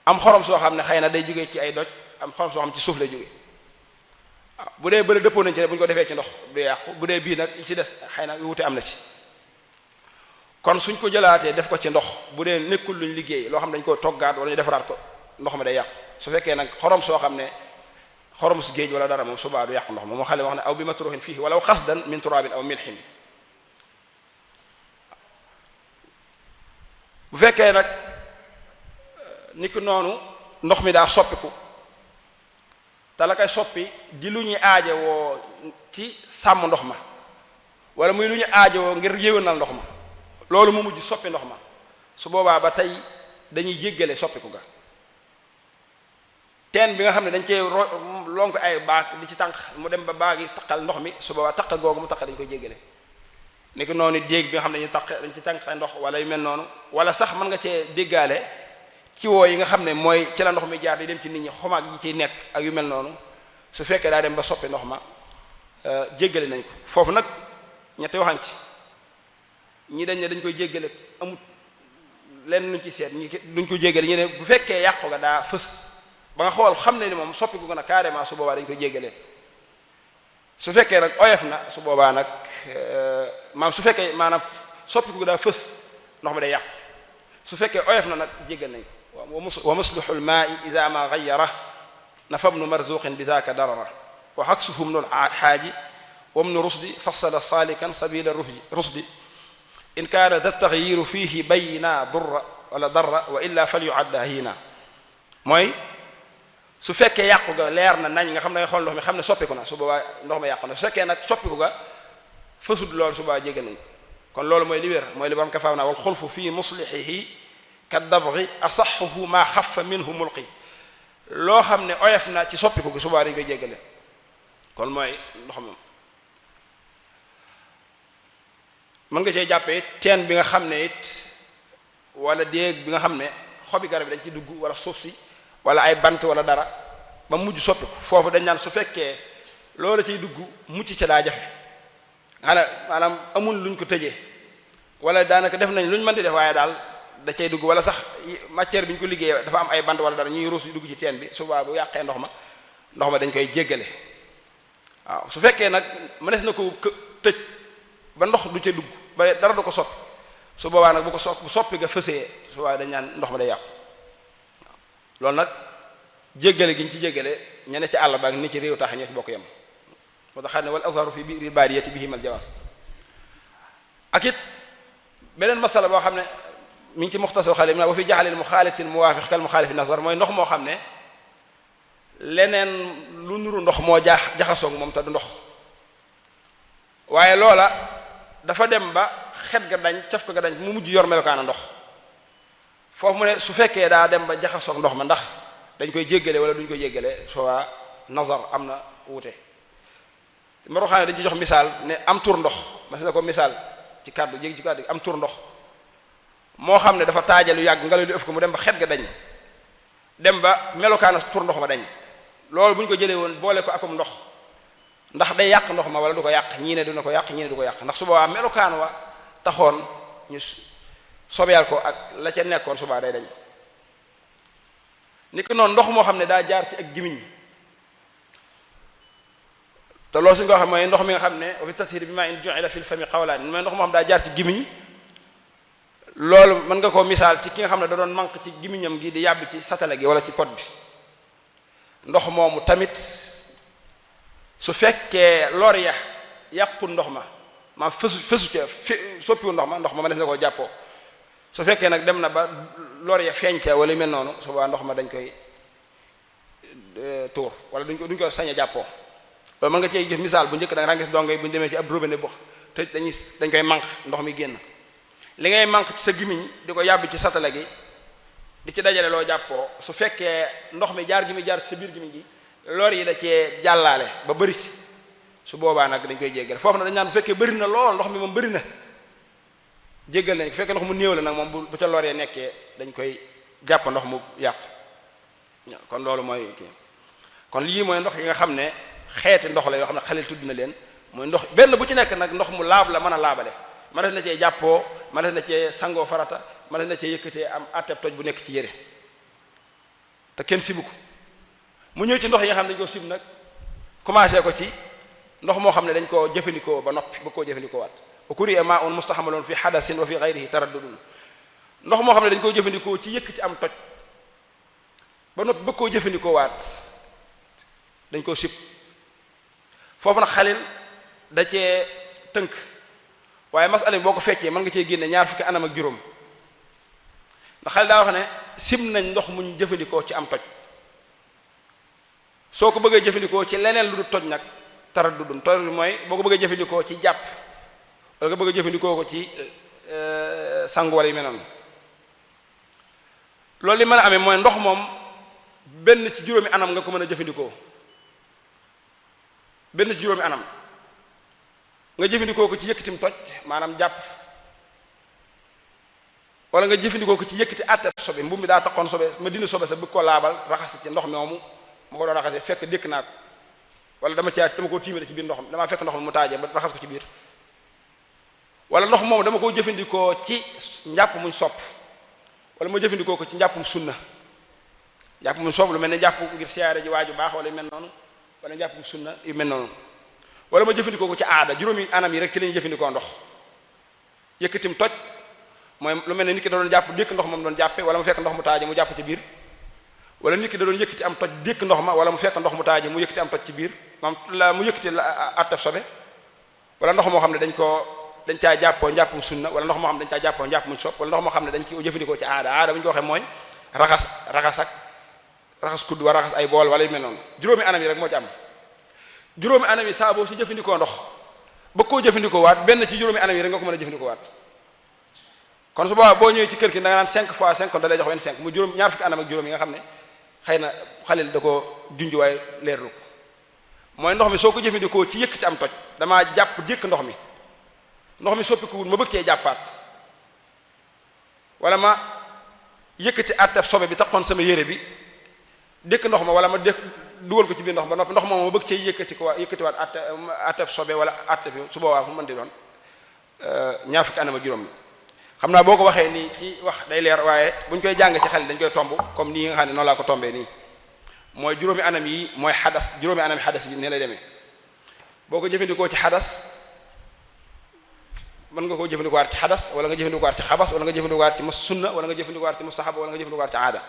am xorom soo xam ne xëy na day jógee ci ay doj am xorom soo xam ne ci suuf lay jógee waaw bu dee bëri dëppoo nañ ci rek bu ñu ko defee ci ndox du yàqu bu dee bii nag yi ci des xëy na wuute am na ci kon suñ ko jëlaatee def ko ci ndox bu dee nekkul luñ liggéey loo xam ne dañ ko toggaat wala ñu defaraat ko ndox mi day yàqu su fekkee nag xorom soo xam ne xorom su géej wala dara moom subaa du yàqu ndox moom moo xale wax ne aw bi matruhin fihi walaw qasdan min turabin aw milhin bu fekkee nag ni ki noonu ndox mi daa soppiku te la koy soppi di lu ñuy aajowoo ci sàmm ndox ma wala muy lu ñu aajowoo ngir yéwénal ndox ma loolu mu mujj soppi ndox ma su boobaa ba tey dañuy jéggale soppiku ga teen bi nga xam ne dañ cee lonk ay baag di ci tànq mu dem ba baag yi taqal ndox mi su boobaa taq googu mu taq dañ koy jéggale ni ki noonu déeg bi nga xam ne dañ ci tànq ndox wala yu mel noonu wala sax mën nga cee déggaale ci woo yi nga xam ne mooy ci la ndox mi jaar di dem ci nit ñi xomaag yi ciy nekk ak yu mel noonu su fekkee daa dem ba soppi ndox ma jéggale nañ ko foofu nag ñetti waxan ci ñi dañ ne dañ koy jéggale amut lenn luñ ci seet ñi duñ ko jéggale ñi ne bu fekkee yàqu ga daa fës ba nga xool xam ne ni moom soppi ko gën a carrément su boobaa dañ koy jéggalee su fekkee nag oyof na su boobaa nag maanaam su fekkee maanaam soppi ko daa fës ndox mi day yàqu su fekkee oyof na nag jéggal nañ ko wa muslihu lmaai ida ma gayyara nafabnu marzuqin bi daaka darara wa xaksuhu mnu lxaaji wa mnu rusdi fasala salikan sabila rusdi in kaana da taxyiru fihi bayna durra wala darra wa illa fal yuadda hiina mooy su fekkee yàqu ga leer na nañ nga xam ne nga xool ndox mi xam ne soppiku na su boobaa ndox ma yàqu na su fekkee nag soppiku ga fësud loolu su boobaa jéggal nañ ko kon loolu mooy li wér mooy li borom kafaaw naa wal xulfu fi muslihihi ka dabri asaxuhu maa xafa minhu mulqi loo xam ne oyof na ci soppiku gi su boobaa dañ koy jéggale kon mooy ndox moom mën nga cee jàppee teen bi nga xam ne it wala déeg bi nga xam ne xobi garab yi dañ ci dugg wala suuf si wala ay bant wala dara ba mujj soppiku foofu dañ naan su fekkee loolu ciy dugg mucc ca daa jafe xanaa maanaam amul luñ ko tëjee wala daanaka def nañ luñ mën di def waaye daal da cay dugg wala sax matière bi ñu ko liggéeyee dafa am ay bant wala dara ñuy ruus yu dugg ci teen bi subaa bu yàqee ndox ma dañ koy jéggale waaw su fekkee nag mënees na ko tëj ba ndox du ca dugg ba dara du ko soppi su boobaa nag bu soppi nga fësee subaa dañ naan ndox ma day yàqu loolu nag jéggale gi ñu ci jéggale ñene ci àll ba ak ni ci réew tax ñoo ci bokk yam moo tax xam ne wal azharu fi biir baadiyati bihim al jawaaz ak it beneen masala boo xam ne mi ngi ci muxtasar xale wa fi jaxalil muxaalitil muwaafiq kal muxaalifi nazar mooy ndox moo xam ne leneen lu nuru ndox moo jaxasoog moom te du ndox waaye loola dafa dem ba xet ga dañ caf ko ga dañ mu mujj yor melokaana ndox foofu mu ne su fekkee daa dem ba jaxasoog ndox ma ndax dañ koy jéggale wala duñ koy jéggale soit nazar am na wuute maro xam ne dañ ci jox misaal ne am tur ndox mas na ko misaal ci kàddu jéegi ci kàddu am tur ndox moo xam ne dafa taajalu yàgg ngelaw li ëf ko mu dem ba xet ga dañ dem ba melokaana tur ndox ma dañ loolu bu ñu ko jëlee woon boole ko akum ndox ndax day yàq ndox ma wala du ko yàq ñii ne dina ko yàq ñii ne du ko yàq ndax su boobaa melokaan wa taxoon ñu sobeel ko ak la ca nekkoon subaa day dañ ni ko noonu ndox moo xam ne daa jaar ci ak gimiñ te loolu suñu ko waxee mooy ndox mi nga xam ne wa fi tathir bi ma in ju'ila fil fami qawlaan mooy ndox moo xam daa jaar ci gimiñ loolu mën nga koo misaal ci ki nga xam ne da doon manque ci gimiñam gi di yàbb ci satala gi wala ci pot bi ndox moomu tamit su fekkee lor ya yàqu ndox ma fësu ca soppiwu ndox ma des na koo jàppoo su fekkee nag dem na ba lor ya feeñ ca wala yu mel noonu su boobaa ndox ma dañ koy tuur wala duñ ko sañ a jàppoo loolu mën nga cee gis misaal bu njëkk da nga gis dongo yi bu ñu demee ci ab robinet bu tëj dañ koy manque ndox mi génn li ngay manque ci sa gimiñ di ko yàbbi ci satala gi di ci dajale loo jàppoo su fekkee ndox mi jaar gi mi jaar ci sa biir gimiñ gi lor yi da cee jàllaale ba bëri ci su boobaa nag dañ koy jéggal foofu nag dañ naan bu fekkee bëri na lool ndox mi moom bëri na jéggal nañ bu fekkee ndox mu néew la nag moom bu ca lor yi nekkee dañ koy jàpp ndox mu yàqu kon loolu mooy kii kon lii mooy ndox yi nga xam ne xeeti ndox la yoo xam ne Xalil tudd na leen mooy ndox benn bu ci nekk nag ndox mu laab la mën a laabale ma des na cee jàppoo ma des na cee sangoo farata ma des na cee yëkkatee am atteb toj bu nekk ci yére te kenn sibu ko mu ñëw ci ndox yi nga xam ne dañ ko sib nag commencé ko ci ndox moo xam ne dañ koo jëfandikoo ba noppi ba koo jëfandikoo waat wa kuriha ma'un mustahamaloon fi hadasin wa fi ghayrihi taraddudun ndox moo xam ne dañ koo jëfandikoo ci yëkkati am toj ba noppi ba koo jëfandikoo waat dañ koo sib foofu nag Xalil da cee tënk waaye masala bi boo ko feccee mën nga cee génne ñaar fukki anam ak juróom ndax Xalil daa wax ne sib nañ ndox muñ jëfandikoo ci am toj soo ko bëggee jëfandikoo ci leneen lu du toj nag taraddudun toj mooy boo ko bëggee jëfandikoo ci jàpp wala nga bëgg a jëfandikoo ko ci sangu wala yu mel noonu loolu li mën a amee mooy ndox moom benn ci juróomi anam nga ko mën a jëfandikoo benn ci juróomi anam nga jëfandikoo ko ci yëkkatim toj maanaam jàpp wala nga jëfandikoo ko ci yëkkati àtte sobe mbubb mi daa taxoon sobe ma dina sobe sa bëgg ko laabal raxas ci ndox mi moomu ma ko doon raxasee fekk dékk naa ko wala dama koo tiimale ci biir ndox mi damaa fekk ndox mi mu taajee ba raxas ko ci biir wala ndox moomu dama koo jëfandikoo ci njàpp muñ sopp wala ma jëfandikoo ko ci njàppum sunna njàpp muñ sopp lu mel ne njàpp ngir siyaare ji waaju baax wala yu mel noonu wala njàppum sunna yu mel noonu wala ma jëfandikoo ko ci aada juróomi anam yi rek ci la ñuy jëfandikoo ndox yëkkatim toj mooy lu mel ne nit ki da doon jàpp dékk ndox moom doon jàppe wala mu fekk ndox mu taaje mu jàpp ci biir wala nit ki da doon yëkkati am toj dékk ndox ma wala mu fekk ndox mu taaje mu yëkkati am toj ci biir maam la mu yëkkati attaf sobe wala ndox moo xam ne dañ caa jàppoo njàppum sunna wala ndox moo xam ne dañ caa jàppoo njàpp muñ sopp wala ndox moo xam ne dañ ko jëfandikoo ci aada bu ñu ko waxee mooy raxas kudd wala raxas ay bool wala yu mel noonu juróomi anam yi rek moo ci am juróomi anam yi saa boo si jëfandikoo ndox ba koo jëfandikoo waat benn ci juróomi anam yi rek nga ko mën a jëfandikoo waat kon su boobaa boo ñëwee ci kër gi da nga naan 5 fois 5 kon da lay jox 25 mu juróom ñaar fukki anam ak juróom yi nga xam ne xëy na Xalil da ko junj waaye leerlu ko mooy ndox mi soo ko jëfandikoo ci yëkkati am toj damaa jàpp dékk ndox mi soppiku wul ma bëgg cee jàppaat wala ma yëkkati attef sobe bi taxoon sama yére bi dékk ndox ma wala ma dékk dugal ko ci biir ndox ba noppi ndox moom ma bëgg cee yëkkatiwaat attef sobe wala attef su boobaa fu mën di doon ñaar fukki anam ak juróom la xam naa boo ko waxee nii ci wax day leer waaye buñ koy jàng ci xel dañ koy tomb comme nii nga xam ne noonu laa ko tombee nii mooy juróomi anam yi mooy xadas juróomi anam yi xadas yi ne lay demee boo ko jëfandikoo ci xadas mën nga koo jëfandikoo ci xadas wala nga jëfandikoo ci xabas wala nga jëfandikoo ci sunna wala nga jëfandikoo ci mustahab wala nga jëfandikoo ci aada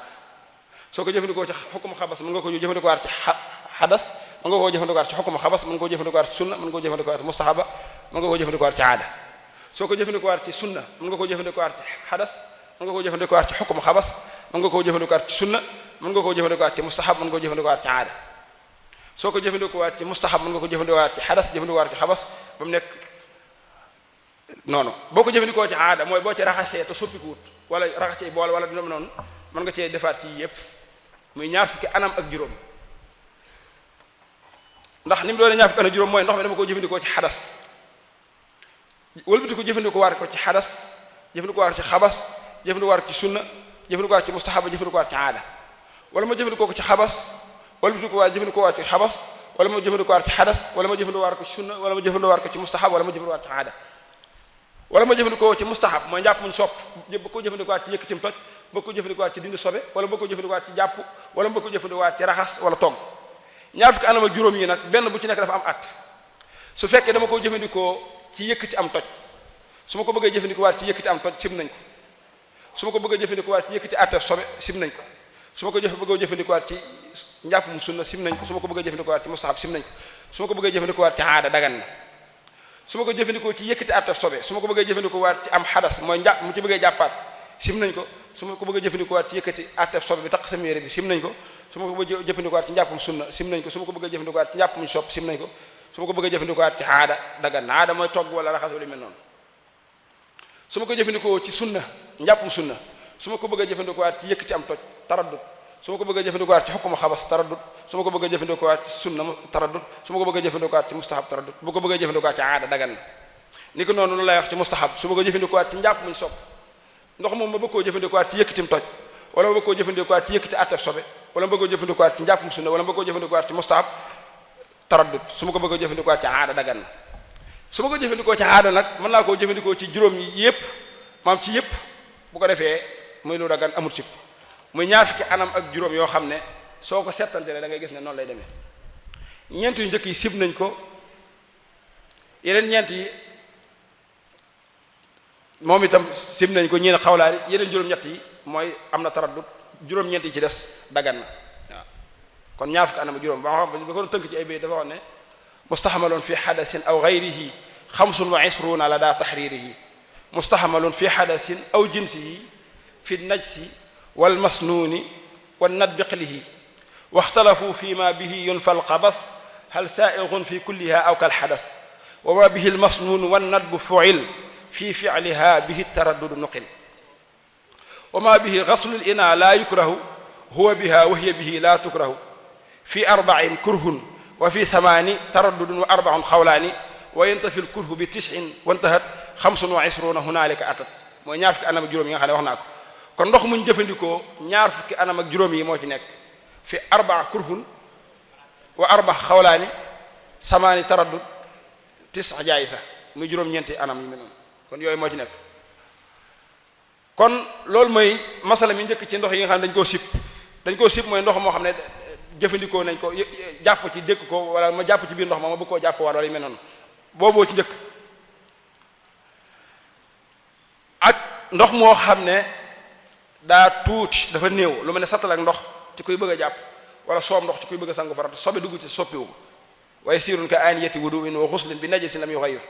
soo ko jëfandikoo ci xukum xabas mën nga ko jëfandikoo ci xadas mën nga koo jëfandikoo ci xukum xabas mën nga koo jëfandikoo ci sunna mën nga koo jëfandikoo ci mustahaba mën nga koo jëfandikoo ci aada soo ko jëfandikoo ci sunna mën nga koo jëfandikoo ci xadas mën nga koo jëfandikoo ci xukum xabas mën nga koo jëfandikoo ci sunna mën nga koo jëfandikoo ci mustahab mën nga koo jëfandikoo ci aada soo ko jëfandikoo ci mustahab mën nga ko jëfandikoo ci xadas jëfandikoo ci xabas ba mu nekk noonu boo ko jëfandikoo ci aada mooy boo ci raxasee te soppikuwut wala raxas ci bool wala dina noonu mën nga cee defaat ci yépp muy ñaar fukki anam ak juróom ndax ni mu doon ñaar fukki anam ak juróom mooy ndox mi dama ko jëfandikoo ci xadas wëlbati ko jëfandikoo waat ko ci xadas jëfandikoo waat ci xabas jëfandikoo waat ci sunna jëfandikoo waat ci mustahaba jëfandikoo waat ci aada wala ma jëfandikoo ko ci xabas wëlbati ko waat jëfandikoo waat ci xabas wala ma jëfandikoo waat ci xadas wala ma jëfandikoo waat ko ci sunna wala ma jëfandikoo waat ko ci mustahab wala ma jëfandikoo waat ci aada wala ma jëfandikoo ci mustahab mooy njàpp muñ sopp ba ko jëfandikoo waat ci yëkkatim toj ba ko jëfandikoo waat ci dindi sobe wala ba ko jëfandikoo waat ci jàpp wala ba ko jëfandikoo waat ci raxas wala togg ñaar fukki anam ak juróom yi nag benn bu ci nekk dafa am at su fekkee dama ko jëfandikoo ci yëkkati am toj su ma ko bëggee jëfandikoo waat ci yëkkati am toj sim nañ ko su ma ko bëggee jëfandikoo waat ci yëkkati attef sobe sim nañ ko su ma ko bëggee jëfandikoo waat ci njàppum sunna sim nañ ko su ma ko bëggee jëfandikoo waat ci mustahab sim nañ ko su ma ko bëggee jëfandikoo waat ci aada dagan na su ma ko jëfandikoo ci yëkkati attef sobe su ma ko bëggee jëfandikoo waat ci am xadas mooy njàpp mu ci bëggee jàppaat sim nañ ko su ma ko bëggee jëfandikoo waat ci yëkkati attef sobe bi tax sama yére bi sim nañ ko su ma ko bëggee jëfandikoo waat ci njàppum sunna sim nañ ko su ma ko bëggee jëfandikoo waat ci njàpp muñ sopp sim nañ ko su ma ko bëggee jëfandikoo waat ci aada dagan na aada mooy togg wala raxas wala mel noonu su ma ko jëfandikoo ci sunna njàppum sunna su ma ko bëggee jëfandikoo waat ci yëkkati am toj taraddut su ma ko bëgg a jëfandikoo waat ci xukmu xabas taraddud su ma ko bëgg a jëfandikoo waat ci sunna taraddud su ma ko bëgg a jëfandikoo waat ci mustahab taraddud bu ko bëgg a jëfandikoo waat ci aada dagan na ni ko noonu lu lay wax ci mustahab su ma ko jëfandikoo waat ci njàpp muñ sopp ndox moom ma bëgg koo jëfandikoo waat ci yëkkatim toj wala ma bëgg koo jëfandikoo waat ci yëkkati attef sobe wala ma bëgg koo jëfandikoo waat ci njàppum sunna wala ma bëgg koo jëfandikoo waat ci mustahab taraddud su ma ko bëgg a jëfandikoo waat ci aada dagan na su ma ko jëfandikoo ci aada nag mën naa koo jëfandikoo ci juróom yi yëpp maam ci yëpp bu ko defee muy lu dagan amul sib muy ñaar fukki anam ak juróom yoo xam ne soo ko settantele da ngay gis ne noonu lay demee ñeent yu njëkk yi sib nañ ko yeneen ñeent yi moom itam sib nañ ko ñeen xawlaari yeneen juróom-ñett yi mooy am na taraddud juróom-ñeent yi ci des dagan na waaw kon ñaar fukki anam ak juróom ba ko doon tënk ci ay bay dafa wax ne mustahmalun fi hadasin aw ghayrihi xamsun wa isruuna la daa taxriirihi mustahmalun fi hadasin aw jinsihi fi najsi wal masnuuni wan nadbiqlihi waxtalafu fi ma bihi yunfa alqabas hal saaigun fi kulliha aw kal hadas wa ma bihi almasnuun wan nadbu fuil fi fi'liha bihi taraddud nuqil wa ma bihi ghaslu al-ina la yukrahu huwa biha wa hiya bihi la tukrahu fi arba'in kurhun wa fi thamani taraddudun wa arba'un xawlaani wa yantafi al-kurhu bi tis'in wa intahat xamsun wa isruuna hunaalika atat mooy ñaar fukki anam ak juróom yi nga xam ne wax naa ko kon ndox muñ jëfandikoo ñaar fukki anam ak juróom yi moo ci nekk fi arba kurhun wa arba xawlaani samaani taraddud tis jaayisa muy juróom-ñeenti anam yu mel noonu kon yooyu moo ci nekk kon loolu mooy masala mi njëkk ci ndox yi nga xam ne dañ koo sib mooy ndox moo xam ne jëfandikoo nañ ko jàpp ci dékk ko wala ma jàpp ci biir ndox ma bëgg koo jàpp war wala yu mel noonu booboo ci njëkk ak ndox moo xam ne daa tuuti dafa néew lu mel ne sattal ak ndox ci kuy bëgg a jàpp wala soob ndox ci kuy bëgg a sangu farata sobe dugg ci soppiwu ko waaye siirun ka aaniyati wudu'in wa xuslin bi najasin lam yughayir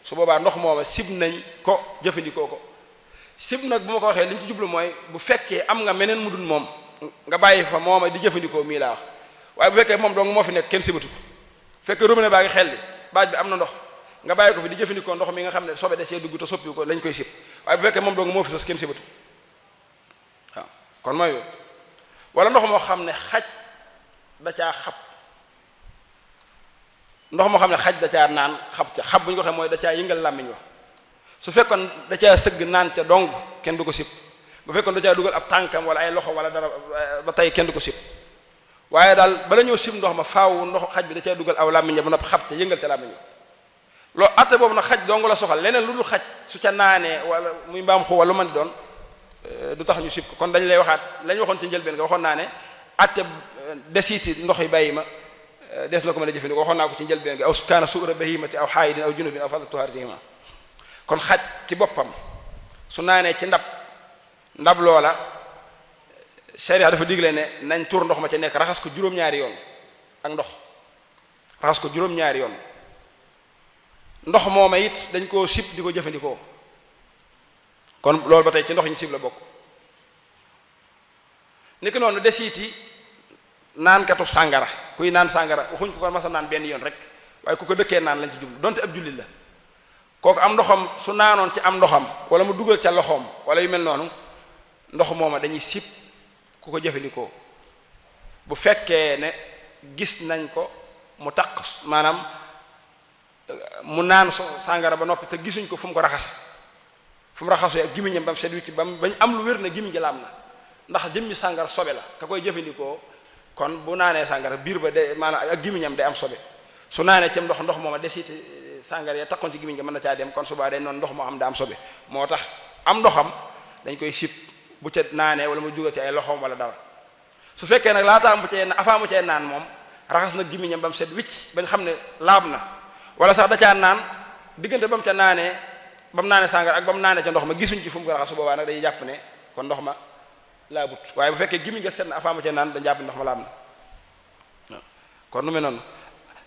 su boobaa ndox mooma sib nañ ko jëfandikoo ko sib nag bu ma ko waxee li ñu ci jublu mooy bu fekkee am nga meneen mu dul moom nga bàyyi fa mooma di jëfandikoo mii laa wax waaye bu fekkee moom dong moo fi nekk kenn sibatu ko fekkee robinet baa ngi xel li baaj bi am na ndox nga bàyyi ko fi di jëfandikoo ndox mi nga xam ne sobe da cee dugg te soppiwu ko lañ koy sib waaye bu fekkee moom dong moo fi sas kenn sibatu waaw kon mooy wala ndox moo xam ne xaj da caa xab ndox moo xam ne xaj da caa naan xab bu ñu ko waxee mooy da caa yëngal làmmiñ wax su fekkoon da caa sëgg naan ca dong kenn du ko sib bu fekkoon da caa dugal ab tànkam wala ay loxo wala dara ba tey kenn du ko sib waaye daal bala ñëw sib ndox ma faaw ndox xaj bi da caa dugal aw làmmiñ ba noppi xab ca yëngal ca làmmiñ loolu atte boobu nag xaj dong la soxal leneen lu dul xaj su ca naanee wala muy mbaam xu wala lu mën di doon du tax ñu sib ko kon dañu lay waxaat lañ waxoon ci njëlbeen nga waxoon naa ne atte desiiti ndox yi bàyyi ma des na ko mën a jëfandikoo waxoon naa ko ci njëlbeen gi aw kaana suura bahimati aw xaayidin aw junubin aw fadla tuharatihima kon xaj ci boppam su naanee ci ndab loola sharia dafa digle ne nañ tuur ndox ma ca nekk raxas ko juróom-ñaari yoon ak ndox raxas ko juróom-ñaari yoon ndox mooma it dañ koo sib di ko jëfandikoo kon loolu ba tey ci ndox ñu sib la bokk niki noonu desiiti naankatu sàngara kuy naan sàngara waxuñ ko ko masa naan benn yoon rek waaye ku ko dëkkee naan lañ ci jublu donte ab jullit la kooku am ndoxam su naanoon ci am ndoxam wala mu dugal ca loxoom wala yu mel noonu ndox mooma dañuy sib ku ko jëfandikoo bu fekkee ne gis nañ ko mu taq maanaam mu naan sàngara ba noppi te gisuñ ko fu mu ko raxase fu mu raxasoo ak gimiñam ba mu set wi ci bañ am lu wér ne gimiñ gi laam na ndax jëmmi sàngara sobe la ka koy jëfandikoo kon bu naanee sàngara biir ba de maanaam ak gimiñam day am sobe su naanee ci ndox mooma desiti sàngara ya takkoon ci gimiñ gi mën na caa dem kon subaa day noonu ndox moo xam daa am sobe moo tax am ndoxam dañ koy sib bu ca naanee wala mu jugal ci ay loxoom wala dara su fekkee nag laataa mu cay avant mu cay naan moom raxas na gimiñam ba mu set wicc bañ xam ne laab na wala sax da caa naan diggante ba mu ca naanee ba mu naanee sàngara ak ba mu naanee ca ndox ma gisuñ ci fu mu ko raxas su boobaa nag day jàpp ne kon ndox ma laabut waaye bu fekkee gimiñ nga set na avant mu cay naan dañ jàpp ndox ma laab na waaw kon nu mel noonu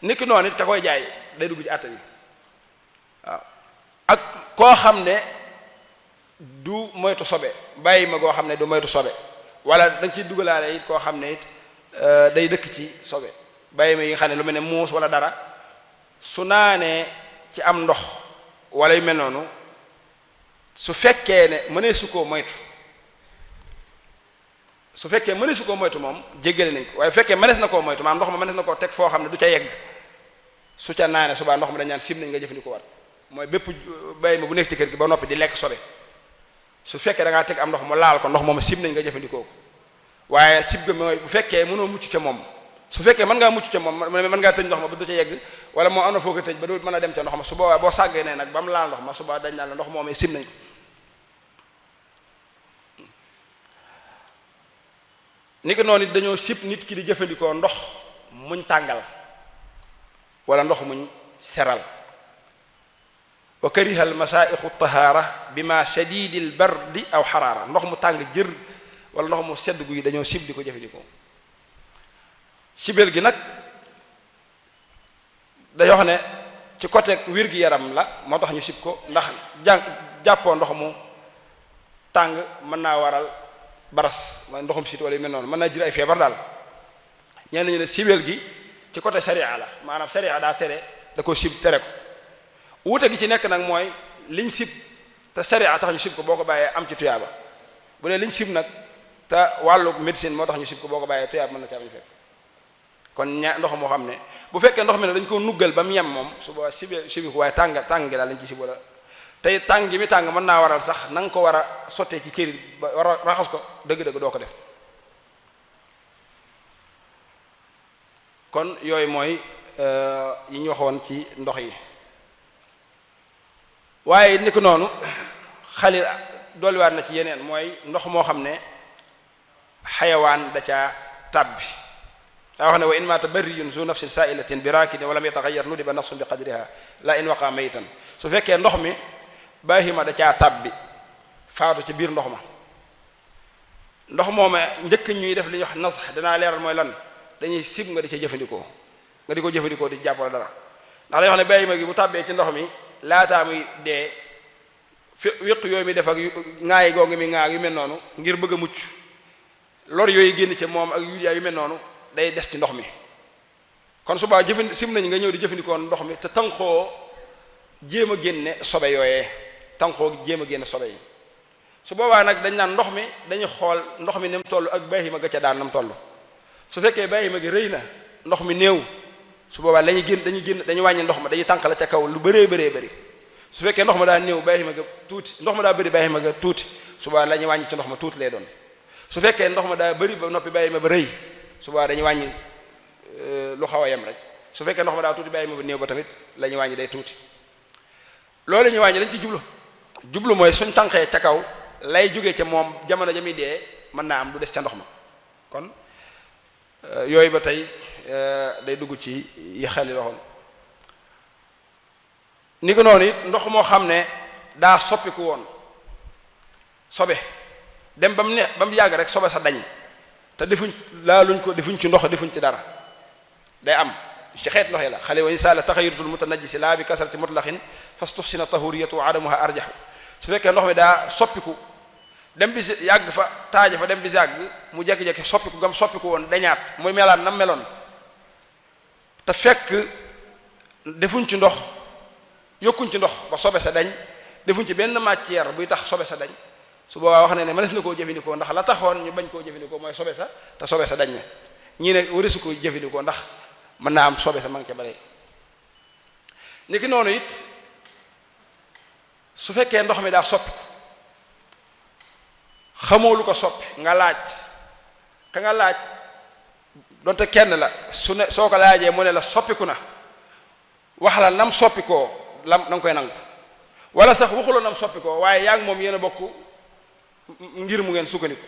niki noonu it ka koy jaay day dugg ci àtte bi waaw ak koo xam ne du moytu sobe bàyyi ma goo xam ne du moytu sobe wala da nga ciy dugalaale it koo xam ne it day dëkk ci sobe bàyyi ma yi nga xam ne lu mel ne muus wala dara su naanee ci am ndox wala yu mel noonu su fekkee ne mënee su koo moytu su fekkee mënees su koo moytu moom jéggale nañ ko waaye bu fekkee mënees na koo moytu maanaam ndox ma mënees na koo teg foo xam ne du ca yegg su ca naane subaa ndox ma dañ naan sib nañ nga jëfandikoo war mooy bépp bàyyi ma bu nekk ci kër gi ba noppi di lekk sobe su fekkee da ngaa teg am ndox mu laal ko ndox moom sib nañ nga jëfandikoo ko waaye sib ga mooy bu fekkee mënoo mucc ca moom su fekkee mën ngaa mucc ca moom mën ngaa tëj ndox ma ba du ca yegg wala moo am na foo ko tëj ba du mën a dem ca ndox ma su boobaa boo sàggee ne nag ba mu laal ndox ma subaa dañ naan la ndox moom sib nañ ko ni ko noonu it dañoo sib nit ki di jëfandikoo ndox muñ tàngal wala ndox muñ seral wa kariha al masaaixu tahaara bi ma shadidil bardi aw xaraara ndox mu tàng jër wala ndox mu sedd guy dañoo sib di ko jëfandikoo sibel gi nag day wax ne ci côté wér gi yaram la moo tax ñu sib ko ndax jàppoo ndox mu tàng mën naa waral baras mooy ndoxum sit wala yu mel noonu mën naa jur ay feebar daal ñenn ñu ne sibel gi ci côté sharia la maanaam sharia daa tere da ko sib tere ko wuute gi ci nekk nag mooy liñ sib te sharia tax ñu sib ko boo ko bàyyee am ci tuyaaba bu dee liñ sib nag te wàllu médecine moo tax ñu sib ko boo ko bàyyee tuyaaba mën na caa bañ fekk kon ndox moo xam ne bu fekkee ndox mi ne dañ ko nuggal ba mu yem moom su boobaa sibi ko waaye tàng gi daal lañ ci sib wala tey tàng gi mi tàng mën naa waral sax na nga ko war a sottee ci këri ba war a raxas ko dëgg-dëgg doo ko def kon yooyu mooy yi ñu waxoon ci ndox yi waaye ni ko noonu xalil dolliwaat na ci yeneen mooy ndox moo xam ne xayawaan da caa tàbbi daa wax ne wa in maata barriyun zu nafsin sa'ilatin bi raakidin walam yataxayyar nudiba nafsun bi qadriha la in waqa maytan su fekkee ndox mi baahima da caa tàbbi faatu ci biir ndox ma ndox mooma njëkk ñuy def li ñuy wax nasax danaa leeral mooy lan dañuy sib nga di ca jëfandikoo nga di ko jëfandikoo di jàppale dara ndax day wax ne baahima gi bu tàbbee ci ndox mi laataa muy dee wéq yooyu mi def ak ŋaayi googu mi ŋaa yu mel noonu ngir bëgg a mucc lor yooyu génn ci moom ak yu mel noonu day des ci ndox mi kon subaa sim nañ nga ñëw di jëfandikoo ndox mi te tànqoo jéem a génne sobe yooyee tànqoo jéem a génne sobe yi su boobaa nag dañ naan ndox mi dañuy xool ndox mi ni mu toll ak baahima ga ca daan na mu toll su fekkee baahima gi rëy na ndox mi néew su boobaa dañuy wàññi ndox ma dañuy tànq la ca kaw lu bëree bëri su fekkee ndox ma daa néew baahima ga tuuti ndox ma daa bëri baahima ga tuuti su boobaa la ñuy wàññi ci ndox ma tuuti lay doon su fekkee ndox ma daa bëri ba noppi baahima ba rëy su boobaa dañuy wàññi lu xaw a yem rek su fekkee ndox ma daa tuuti baahima ba néew ba tamit la ñuy wàññi day tuuti loolu la ñuy wàññi dañ ci jublu mooy suñ tànqee ca kaw lay jógee ca moom jamono jami dee mën naa am du des ca ndox ma kon yooyu ba tey day dugg ci yi xel yi waxoon ni ko noonu it ndox moo xam ne daa soppiku woon sobe dem ba mu yàgg rek sobe sa dañ te laaluñ ko defuñ ci ndox defuñ ci dara day am ci xeet ndox yi la xale wa insala taxayuratul mutanajjisi laa bi kasrati mutlaqin fastuxsina tahuriyatu wa adamuha arjahu su fekkee ndox mi daa soppiku dem bis yàgg fa taaja fa dem bis yàgg mu jekki-jekki soppiku gam soppiku woon dañaat muy melaan nam meloon te fekk defuñ ci ndox yokkuñ ci ndox ba sobe sa dañ defuñ ci benn matière buy tax sobe sa dañ su boobaa wax ne mënees na koo jëfandikoo ndax la taxoon ñu bañ koo jëfandikoo mooy sobe sa te sobe sa dañ ne ñii ne warisu ko jëfandikoo ndax mën naa am sobe sa ma ngi ca bare ni ki noonu it su fekkee ndox mi daa soppiku xamoo lu ko soppi nga laaj ka nga laaj donte kenn la soo ko laajee mu ne la soppiku na wax la nam soppikoo na nga koy nangu wala sax waxuloo nam soppikoo waaye yaa ngi moom yéen a bokk ngir mu ngeen sukkandiku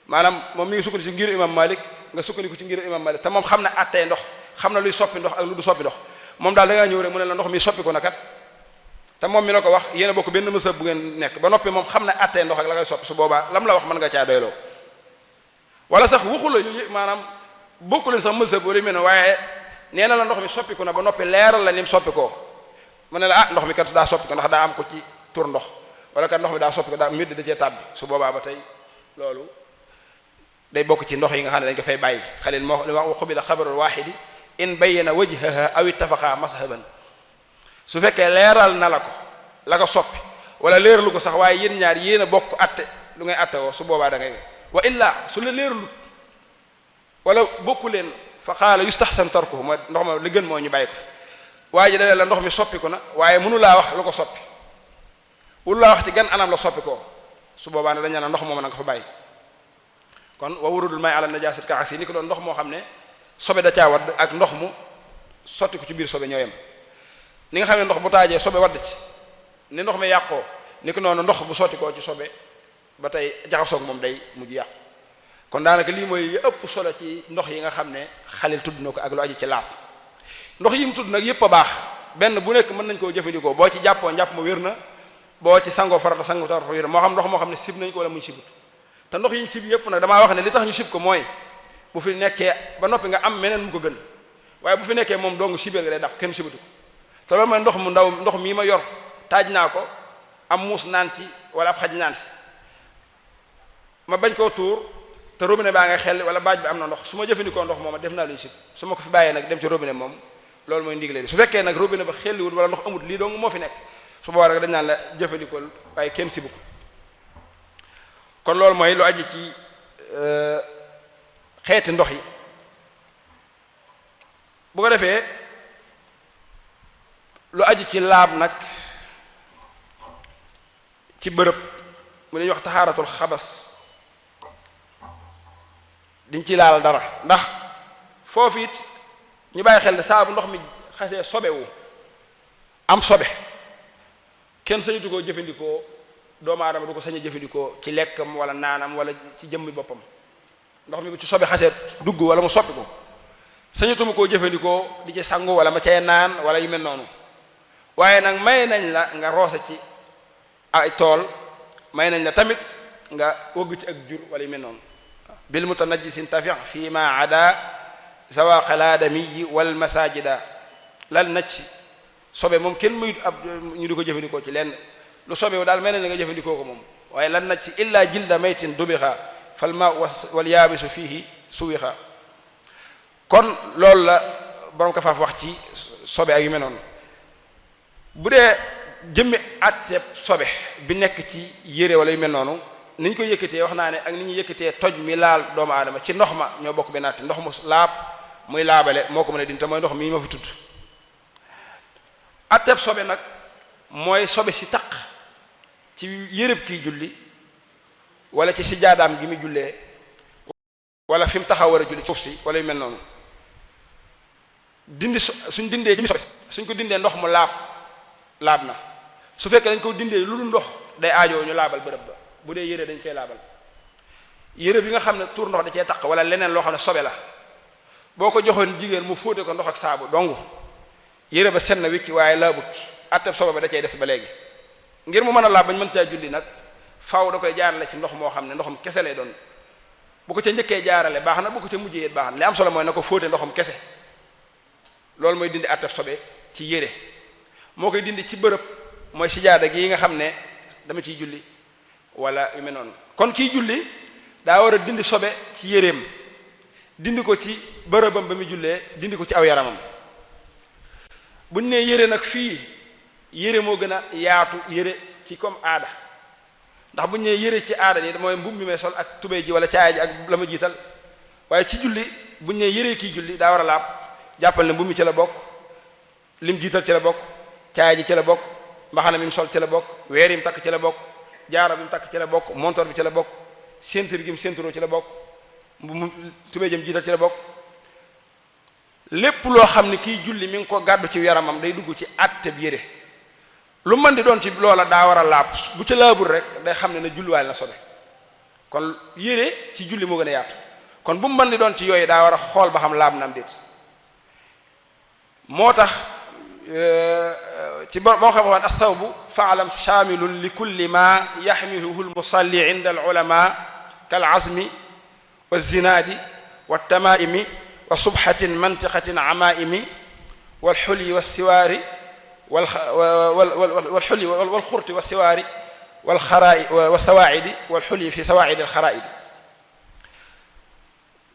maanaam moom mi ngi sukkandiku ci ngiru imam Malik nga sukkandiku ci ngiru imam Malik te moom xam na attee ndox xam na luy soppi ndox ak lu du soppi ndox moom daal da ngaa ñëw rek mu ne la ndox mi soppiku na kat te moom mi la ko wax yéen a bokk benn mësëb bu ngeen nekk ba noppi moom xam na attee ndox ak la koy soppi su boobaa lam la wax mën nga caa doyloo wala sax waxula maanaam bokku leen sax mësëb wala mel ne waaye nee na la ndox mi soppiku na ba noppi leeral la ni mu soppikoo mu ne la ndox mi kat daa soppiku ndax daa am ko ci tur ndox wala kat ndox mi daa soppiku daa mbir da cee tàbbi su boobaa ba tey loolu day bokk ci ndox yi nga xam ne dañ ko fay bàyyi xalil moo wax xubila xabarul waaxidi in bayyana wajhaha aw ittafaqa mashaban su fekkee leeral na la ko la ko soppi wala leeralu ko sax waaye yéen ñaar yéen a bokk atte lu ngay atte woo su boobaa da ngay wa illa su la leerul wala bokku leen fa qaala yustahsan tarkuhu mooy ndox ma li gën mooy ñu bàyyi ko fi waaye ji da la ndox mi soppiku na waaye mënu laa wax lu ko soppi wulu laa wax ci gan anam la soppi ko su boobaa ne dañ naan ndox moom na nga fa bàyyi kon wa wurudul may ala najaasit ka asi ni ko doon ndox moo xam ne sobe da caa wadd ak ndox mu sotti ko ci biir sobe ñooyam ni nga xam ne ndox bu taajee sobe wadd ci ni ndox mi yàqoo ni ko noonu ndox bu sotti koo ci sobe ba tey jaxasoog moom day mujj yàqu kon daanaka lii mooy ëpp solo ci ndox yi nga xam ne xalil tudd na ko ak lu aji ci laab ndox yi mu tudd nag yëpp a baax benn bu nekk mën nañ koo jëfandikoo boo ci jàppoo njàpp ma wér na boo ci sangoo farata sango farata wér na moo xam ndox moo xam ne sib nañ ko wala muñ sibut te ndox yi ñu sib yëpp nag damaa wax ne li tax ñu sib ko mooy bu fi nekkee ba noppi nga am meneen mu ko gën waaye bu fi nekkee moom dong sibee nga day dàq kenn sibatu ko te loolu mooy ndox mu ndaw ndox mii ma yor taaj naa ko am muus naan ci wala ab xaj naan si ma bañ koo tuur te robinet baa nga xel wala baaj bi am na ndox su ma jëfandikoo ndox moom def naa luy sib su ma ko fi bàyyee nag dem ci robinet moom loolu mooy ndigle su fekkee nag robinet ba xelliwul wala ndox amut lii dong moo fi nekk su boobaa rek dañ naan la jëfandikoo waaye kenn sibu ko kon loolu mooy lu aji ci xeeti ndox yi bu ko defee lu aji ci laab nag ci bërëb mu dañuy wax taxaaratul xabas diñ ci laal dara ndax foofu it ñu bàyyi xel ne saa bu ndox mi xasee sobewu am sobe kenn sañutu koo jëfandikoo doomu aadama du ko sañ a jëfandikoo ci lekkam wala naanam wala ci jëmmi boppam ndox mi bu ci sobe xasee dugg wala mu soppi ko sañatuma koo jëfandikoo di ci sangu wala ma cay naan wala yu mel noonu waaye nag may nañ la nga roose ci ay tool may nañ la tamit nga wëgg ci ak jur wala yu mel noonu bil mutanajjisin tafi fi ma ada zawaqal adami wal masajida lal naj si sobe moom kenn muy ab ñu di ko jëfandikoo ci lenn lu sobe daal may nañ la nga jëfandikoo ko moom waaye lan naj si illa jilda maytin dubixa fal ma wal yaabisu fihi suwixa kon loolu la borom ka faaf wax ci sobe ak yu mel noonu bu dee jëmmi àtteeb sobe bi nekk ci yére wala yu mel noonu ni ñu ko yëkkatee wax naa ne ak ni ñu yëkkatee toj mi laal doomu aadama ci ndox ma ñoo bokk benn àtte ndox mu laab muy laabale moo ko mën a dindi te mooy ndox mii ma fi tudd àtteeb sobe nag mooy sobe si taq ci yërëb kiy julli wala ci sijaadaam gi muy jullee wala fi mu taxaw war a julli suuf si wala yu mel noonu dindi suñ dindee jëmi sobe suñ ko dindee ndox mu laab na su fekkee dañ ko dindee lu dul ndox day aajoo ñu laabal bërëb ba bu dee yére dañ koy laabal yére bi nga xam ne tuur ndox da cee taq wala leneen loo xam ne sobe la boo ko joxoon jigéen mu fóote ko ndox ak saabu dong yére ba set na wicc waaye laabut atteb sobe ba da cay des ba léegi ngir mu mën a laab bañ mën caa julli nag faaw da koy jaarale ci ndox moo xam ne ndoxum kese lay doon bu ko ca njëkkee jaarale baax na bu ko ca mujjee baax na li am solo mooy na ko fóote ndoxum kese loolu mooy dindi atteb sobe ci yére moo koy dindi ci bërëb mooy sijaada gi nga xam ne dama ciy julli wala yu mel noonu kon kiy julli daa war a dindi sobe ci yéreem dindi ko ci bërëbam ba muy jullee dindi ko ci aw yaramam buñ nee yére nag fii yére moo gën a yaatu yére ci comme aada ndax buñ nee yére ci aada ni mooy mbubb mi may sol ak tubéy ji wala caaya ji ak la ma jiital waaye ci julli buñ nee yére kiy julli daa war a laab jàppal ne mbubb mi ci la bokk lim jiital ci la bokk caaya ji ci la bokk mbaxana mi mu sol ci la bokk weer yi mu takk ci la bokk jaaro bi mu takk ci la bokk montor bi ci la bokk ceinture gi mu ceinture ci la bokk mu tubéy jëm jiital ci la bokk lépp loo xam ne kiy julli mi ngi ko gàddu ci yaramam day dugg ci àtte bi yére lu mën di doon ci loola daa war a laab bu ca laabul rek day xam ne na julliwaale na sobe kon yére ci julli moo gën a yaatu kon bu mu mën di doon ci yooyu daa war a xool ba xam laab na am déet moo tax ci moo xam waan athawbu faalam shaamilun li kulli ma yaxmiluhu almusalli inda alulama kal azmi wa zinaadi wa tamaimi wa subhatin mantiqatin amaimi walxulyi walsiwaari walxulyi walxurti walsiwaari walsawaidi walxulyi fi sawaidi alxaraidi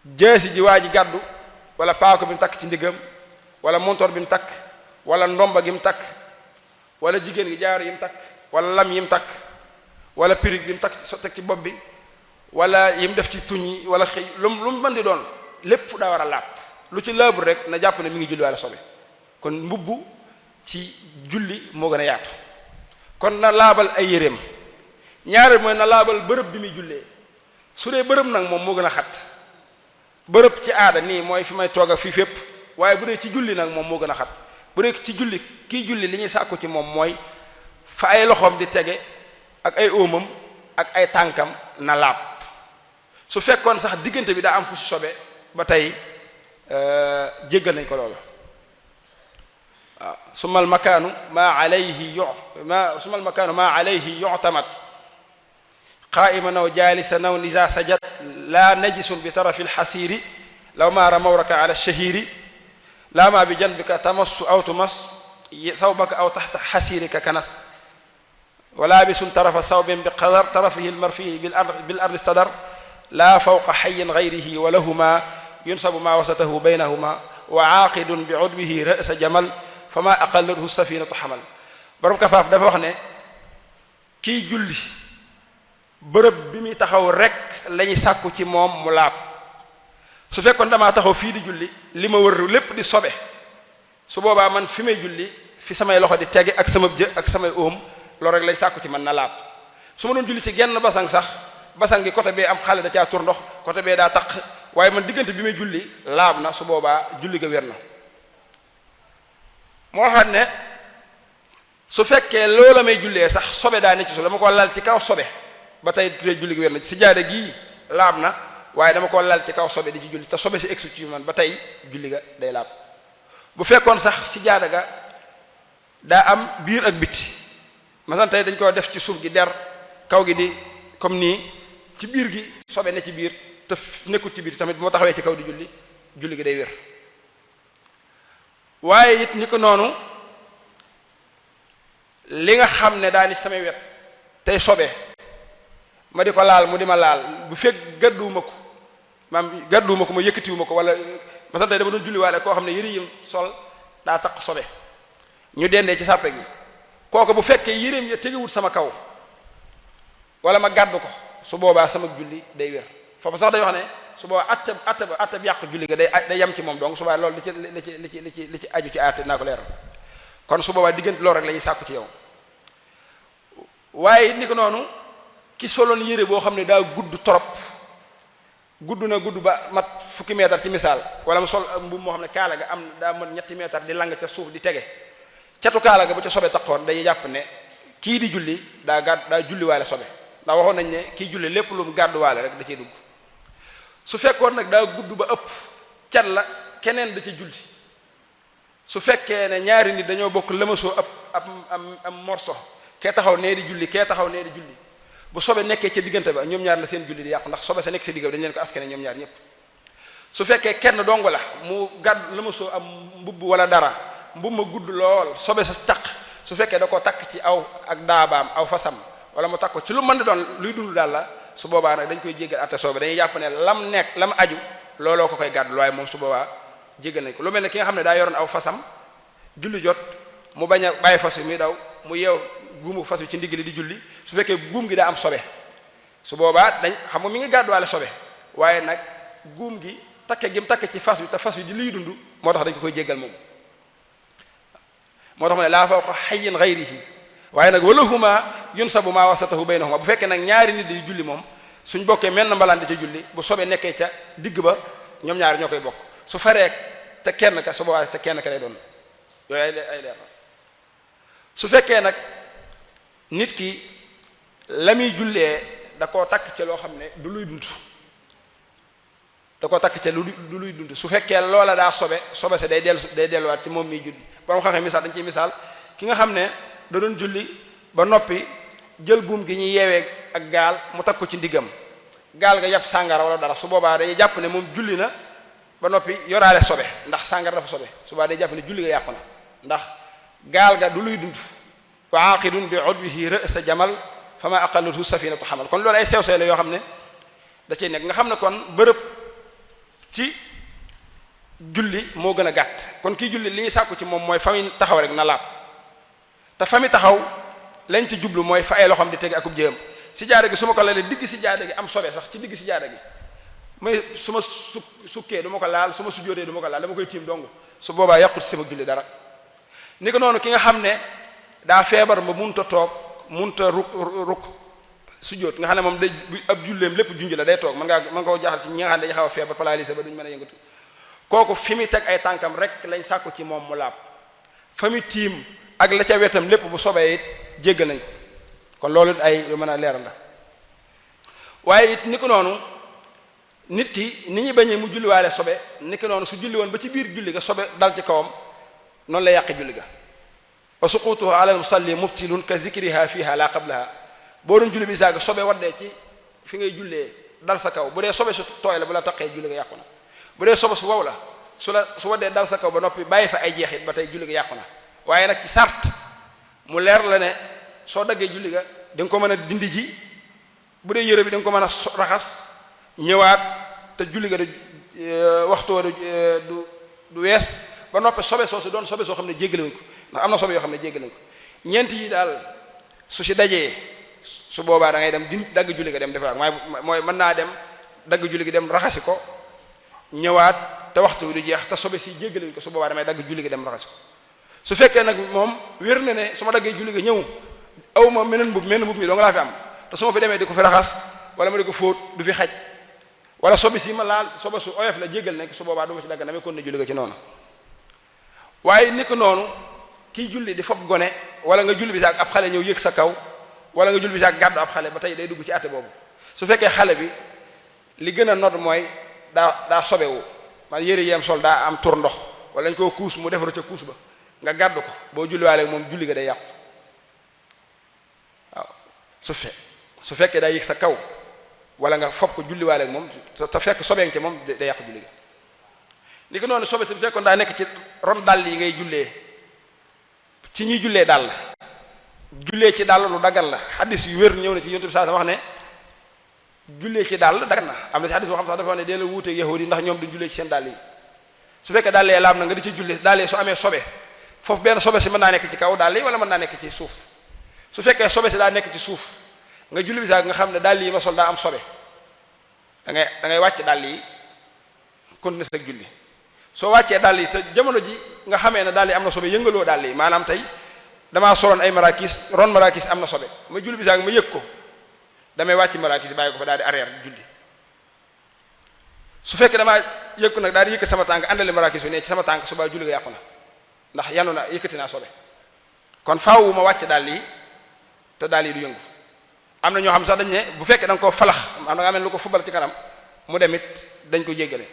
jeesi ji waa ji gàddu wala paako bi mu takk ci ndigam wala montor bi mu takk wala ndomba gi mu takk wala jigéen gi jaar yi mu takk wala lam yi mu takk wala pirig bi mu takk teg ci bopp bi wala yim def ci tuñ yi wala xëy lu mu mën di doon lépp daa war a laab lu ci laabul rek na jàpp ne mi ngi julli wala sobe kon mbubb ci julli moo gën a yaatu kon na laabal ay yéreem ñaareel mooy na laabal bërëb bi muy jullee su dee bërëb nag moom moo gën a xat bërëb ci aada nii mooy fi may toog ak fii fépp waaye bu dee ci julli nag moom moo gën a xat bu dee ci julli kii julli li ñuy sàkku ci moom mooy fa ay loxoom di tege ak ay óomam ak ay tànkam na laab su fekkoon sax diggante bi daa am fu si sobe ba tey jéggal nañ ko loolu waaw sumal makaanu maa alayhi yu'tamad qaa'iman aw jaalisan aw iza sajad laa najisun bi tarafi alxasiiri law ma ramawraka ala alshahiri laa ma bi janbika tamassu aw tumas sawbaka aw taxta xasiirika kanas wala bisun tarafa sawbin bi qadar tarafihi almarfihi bil ardi istadar laa fawqa xayin gayrihi wa lahuma yunsabu ma wasatahu baynahuma wa aaqidun bi udwihi ra'sa jamal fa ma aqallathu safinatu xamal borom kafaaf dafa wax ne kiy julli bërëb bi muy taxaw rek lañuy sàkku ci moom mu laab su fekkoon damaa taxaw fii di julli li ma wër lépp di sobe su boobaa man fi may julli fi samay loxo di tege ak sama jë ak samay óom loolu rek lañ sàkku ci man na laab su ma doon julli ci genn basang sax basang gi côté bee am xale da caa tur ndox côté bee daa taq waaye man diggante bi may julli laab na su boobaa julli ga wér na moo xam ne su fekkee loola may jullee sax sobe daa ne ci dama ko lal ci kaw sobe ba tey tuddee julli ga wér na si jaada gii laab na waaye dama ko lal ci kaw sobe di ci julli te sobe si egsu ci man ba tey julli ga day laab bu fekkoon sax si jaada ga daa am biir ak biti masan tey dañ ko def ci suuf gi der kaw gi di comme nii ci biir gi sobe ne ci biir te nekkul ci biir tamit bu ma taxawee ci kaw di julli julli gi day wér waaye it ni ko noonu li nga xam ne daa ni samay wet tey sobe ma di ko laal mu di ma laal bu fekk gàdduwuma ko ma yëkkatiwuma ko wala masan tey dama doon julli waale koo xam ne yëri yim sol daa taq sobe ñu dendee ci sàppe gi kooku bu fekkee yëreem ya tegewut sama kaw wala ma gàddu ko su boobaa sama julli day wér foofu sax day wax ne su boobaa atta bi yàq julli ga day yem ci moom donc su boobaa loolu li ci aju ci atte naa ko leeral kon su boobaa diggante loolu rek la ñuy sàkku ci yow waaye ni ko noonu ki soloon yére boo xam ne daa gudd trop gudd na gudd ba mat fukki meetar ci misaal wala mu sol mbubb moo xam ne kaala ga am daa mat ñetti meetar di lang ca suuf di tege catu kaala ga bu ca sobe taqoon day jàpp ne kii di julli daa julli waale sobe ndax waxoon nañ ne kii julli lépp lu mu gàdduwaale rek da cee dugg su fekkoon nag daa gudd ba ëpp cat la keneen da ca julli su fekkee ne ñaari nit dañoo bokk lëmasoo am morso kee taxaw nee di julli kee taxaw nee di julli bu sobe nekkee ca diggante ba ñoom ñaar la seen julli di yàqu ndax sobe sa nekk sa digga dañ leen ko askane ñoom ñaar ñëpp su fekkee kenn dong la mu gàdd lëmasoo am mbubb wala dara mbubb ma gudd lool sobe sa taq su fekkee da ko takk ci aw ak daabaam aw fasam wala mu takk ko ci lu mën di doon luy dund daal la su boobaa nag dañ koy jéggal atte soobe dañuy jàpp ne lam aju looloo ko koy gàddul waaye moom su boobaa jéggal nañ ko lu mel ne ki nga xam ne daa yoroon aw fasam julli jot mu bañ a bàyyi fas wi muy daw mu yeew guumu fas wi ci ndigg li di julli su fekkee guum gi daa am sobe su boobaa dañ xam nga mi ngi gàdduwaale sobe waaye nag guum gi takke gi mu takke ci fas wi te fas wi di liy dund moo tax dañ ko koy jéggal moom moo tax mu ne laa fawqa hayyin ghayrihi waaye nag walahuma yunsabu ma wasatahu baynahuma bu fekkee nag ñaari nit di julli moom suñ bokkee menn mbalaan di ca julli bu sobe nekkee ca digg ba ñoom ñaari ñoo koy bokk su faree te kenn ka su boobaa te kenn ka lay doon yooyu ay leer su fekkee nag nit ki la muy jullee da koo takk ci loo xam ne du luy dund da koo takk ci du luy dund su fekkee loola daa sobe sa day delluwaat ci moom miy julli borom xam-xam misaal dañ ciy misaal ki nga xam ne da doon julli ba noppi jël buum gi ñuy yeewee ak gaal mu takk ko ci ndiggam gaal ga yàpp sàngara wala dara su boobaa day jàpp ne moom julli na ba noppi yoraale sobe ndax sàngara dafa sobe su boobaa day jàpp ne julli ga yàqu na ndax gaal ga du luy dund wa aaqidun bi udwihi ra'sa jamal fa ma aqallathu safinatu xamal kon loolu ay sew-sew la yoo xam ne da cay nekk nga xam ne kon bërëb ci julli moo gën a gàtt kon kii julli li ñuy sàkku ci moom mooy fa muy taxaw rek na laab te fa muy taxaw lañ ci jublu mooy fa ay loxoom di tege akub jëm sijaada gi su ma ko lalee digg sijaada gi am sobe sax ci digg sijaada gi may su ma sukkee du ma ko laal su ma sujjóotee du ma ko laal dama koy tiim dong su boobaa yàqut sama julli dara ni ko noonu ki nga xam ne daa feebar ba munta toog munta ruk sujjóot nga xam ne moom day ab julleem lépp junj la day toog mën nga koo jaaxal ci ñi nga xam ne dañu xaw a feebar paralysé ba duñu mën a yëngatu kooku fi mu teg ay tànkam rek lañ sàkku ci moom mu laab fa mu tiim ak la ca wetam lépp bu sobee it jéggal nañ ko kon loolu ay lu mën a leeral la waaye it ni ko noonu nit ki ni ñu bañee mu julliwaale sobe ni ko noonu su julli woon ba ci biir julli ga sobe dal ci kawam noonu la yàqi julli ga wa suqutuhu ala al musalli mubtilun ka zikriha fiha la qablaha boo doon julli bi saaga sobe waddee ci fi ngay jullee dal sa kaw bu dee sobe su tooy la bu la taqee julli ga yàqu na bu dee sobe su wow la su waddee dal sa kaw ba noppi bàyyi fa ay jeexit ba tey julli ga yàqu na waaye nag ci sart mu leer la ne soo daggee julli ga da nga ko mën a dindi ji bu dee yére bi da nga ko mën a raxas ñëwaat te julli ga du waxtu wa du wees ba noppi sobe soo doon sobe soo xam ne jéggalewuñ ko ndax am na sobe yoo xam ne jéggalewuñ ko ñeent yi daal su si dajee su boobaa da ngay dem di dagg julli ga dem defaraat mooy mën naa dem dagg julli gi dem raxasi ko ñëwaat te waxtu wi du jeex te sobe si jéggalewuñ ko su boobaa damay dagg julli gi dem raxasi ko su fekkee nag moom wér na ne su ma daggee julli ga ñëw aw ma meneen mbub mi doo nga laa fi am te su ma fi demee di ko fi raxas wala ma di ko fóot du fi xaj wala sobi si ma laal soba su oyof la jéggal nekk su boobaa du ma ci dagg damay kon ne julli ga ci noonu waaye ni ko noonu kii julli di fob gone wala nga julli bi saak ab xale ñëw yëg sa kaw wala nga julli bi saak gàddu ab xale ba tey day dugg ci àtte boobu su fekkee xale bi li gën a nodd mooy daa sobewu man yére yem sol daa am tur ndox wala dañ koo kuus mu defaru ca kuus ba nga gàddu ko boo julliwaale moom julli ga day yàqu waaw su fekkee daa yëg sa kaw wala nga fob ko julliwaale ak moom te fekk sobee te moom day yàqu julli ga ni ko noonu sobe si bu fekkoon daa nekk ci ron dàll yi ngay jullee ci ñuy jullee dàll jullee ci dàll lu dagan la xaddis yu wér ñëw na ci yonent bi saa wax ne jullee ci dàll dagan na am na ci xaddis boo xam sax dafa wax ne dee la wuuteeg yahudi yi ndax ñoom duñ jullee ci seen dàll yi su fekkee dàll yi laab na nga di ci jullee dàll yi su amee sobe foofu benn sobe si mën naa nekk ci kaw dàll yi wala mën naa nekk ci suuf su fekkee sobe si daa nekk ci suuf nga julli bi sax nga xam ne dàll yi ma sol daa am sobe da ngay wàcc dàll yi continuer sa julli soo wàccee dàll yi te jamono ji nga xamee ne dàll yi am na sobe yëngaloo dàll yi maanaam tey damaa soloon ay marakis ron marakis am na sobe ma julli bi sax ma yëg ko damay wàcc marakis bàyyi ko fa daal di arrière julli su fekkee damaa yëg ko nag daal di yëkkat sama tànk àndale marakis bi ne ci sama tànk subaa julli nga yàqu na ndax yanu na yëkkati naa sobe kon faaw ma wàcc dàll yi te dàll yi du yëngu am na ñoo xam sax dañ ne bu fekkee da nga koo falax am na nga mel lu ko fubal ci kanam mu dem it dañ ko jéggale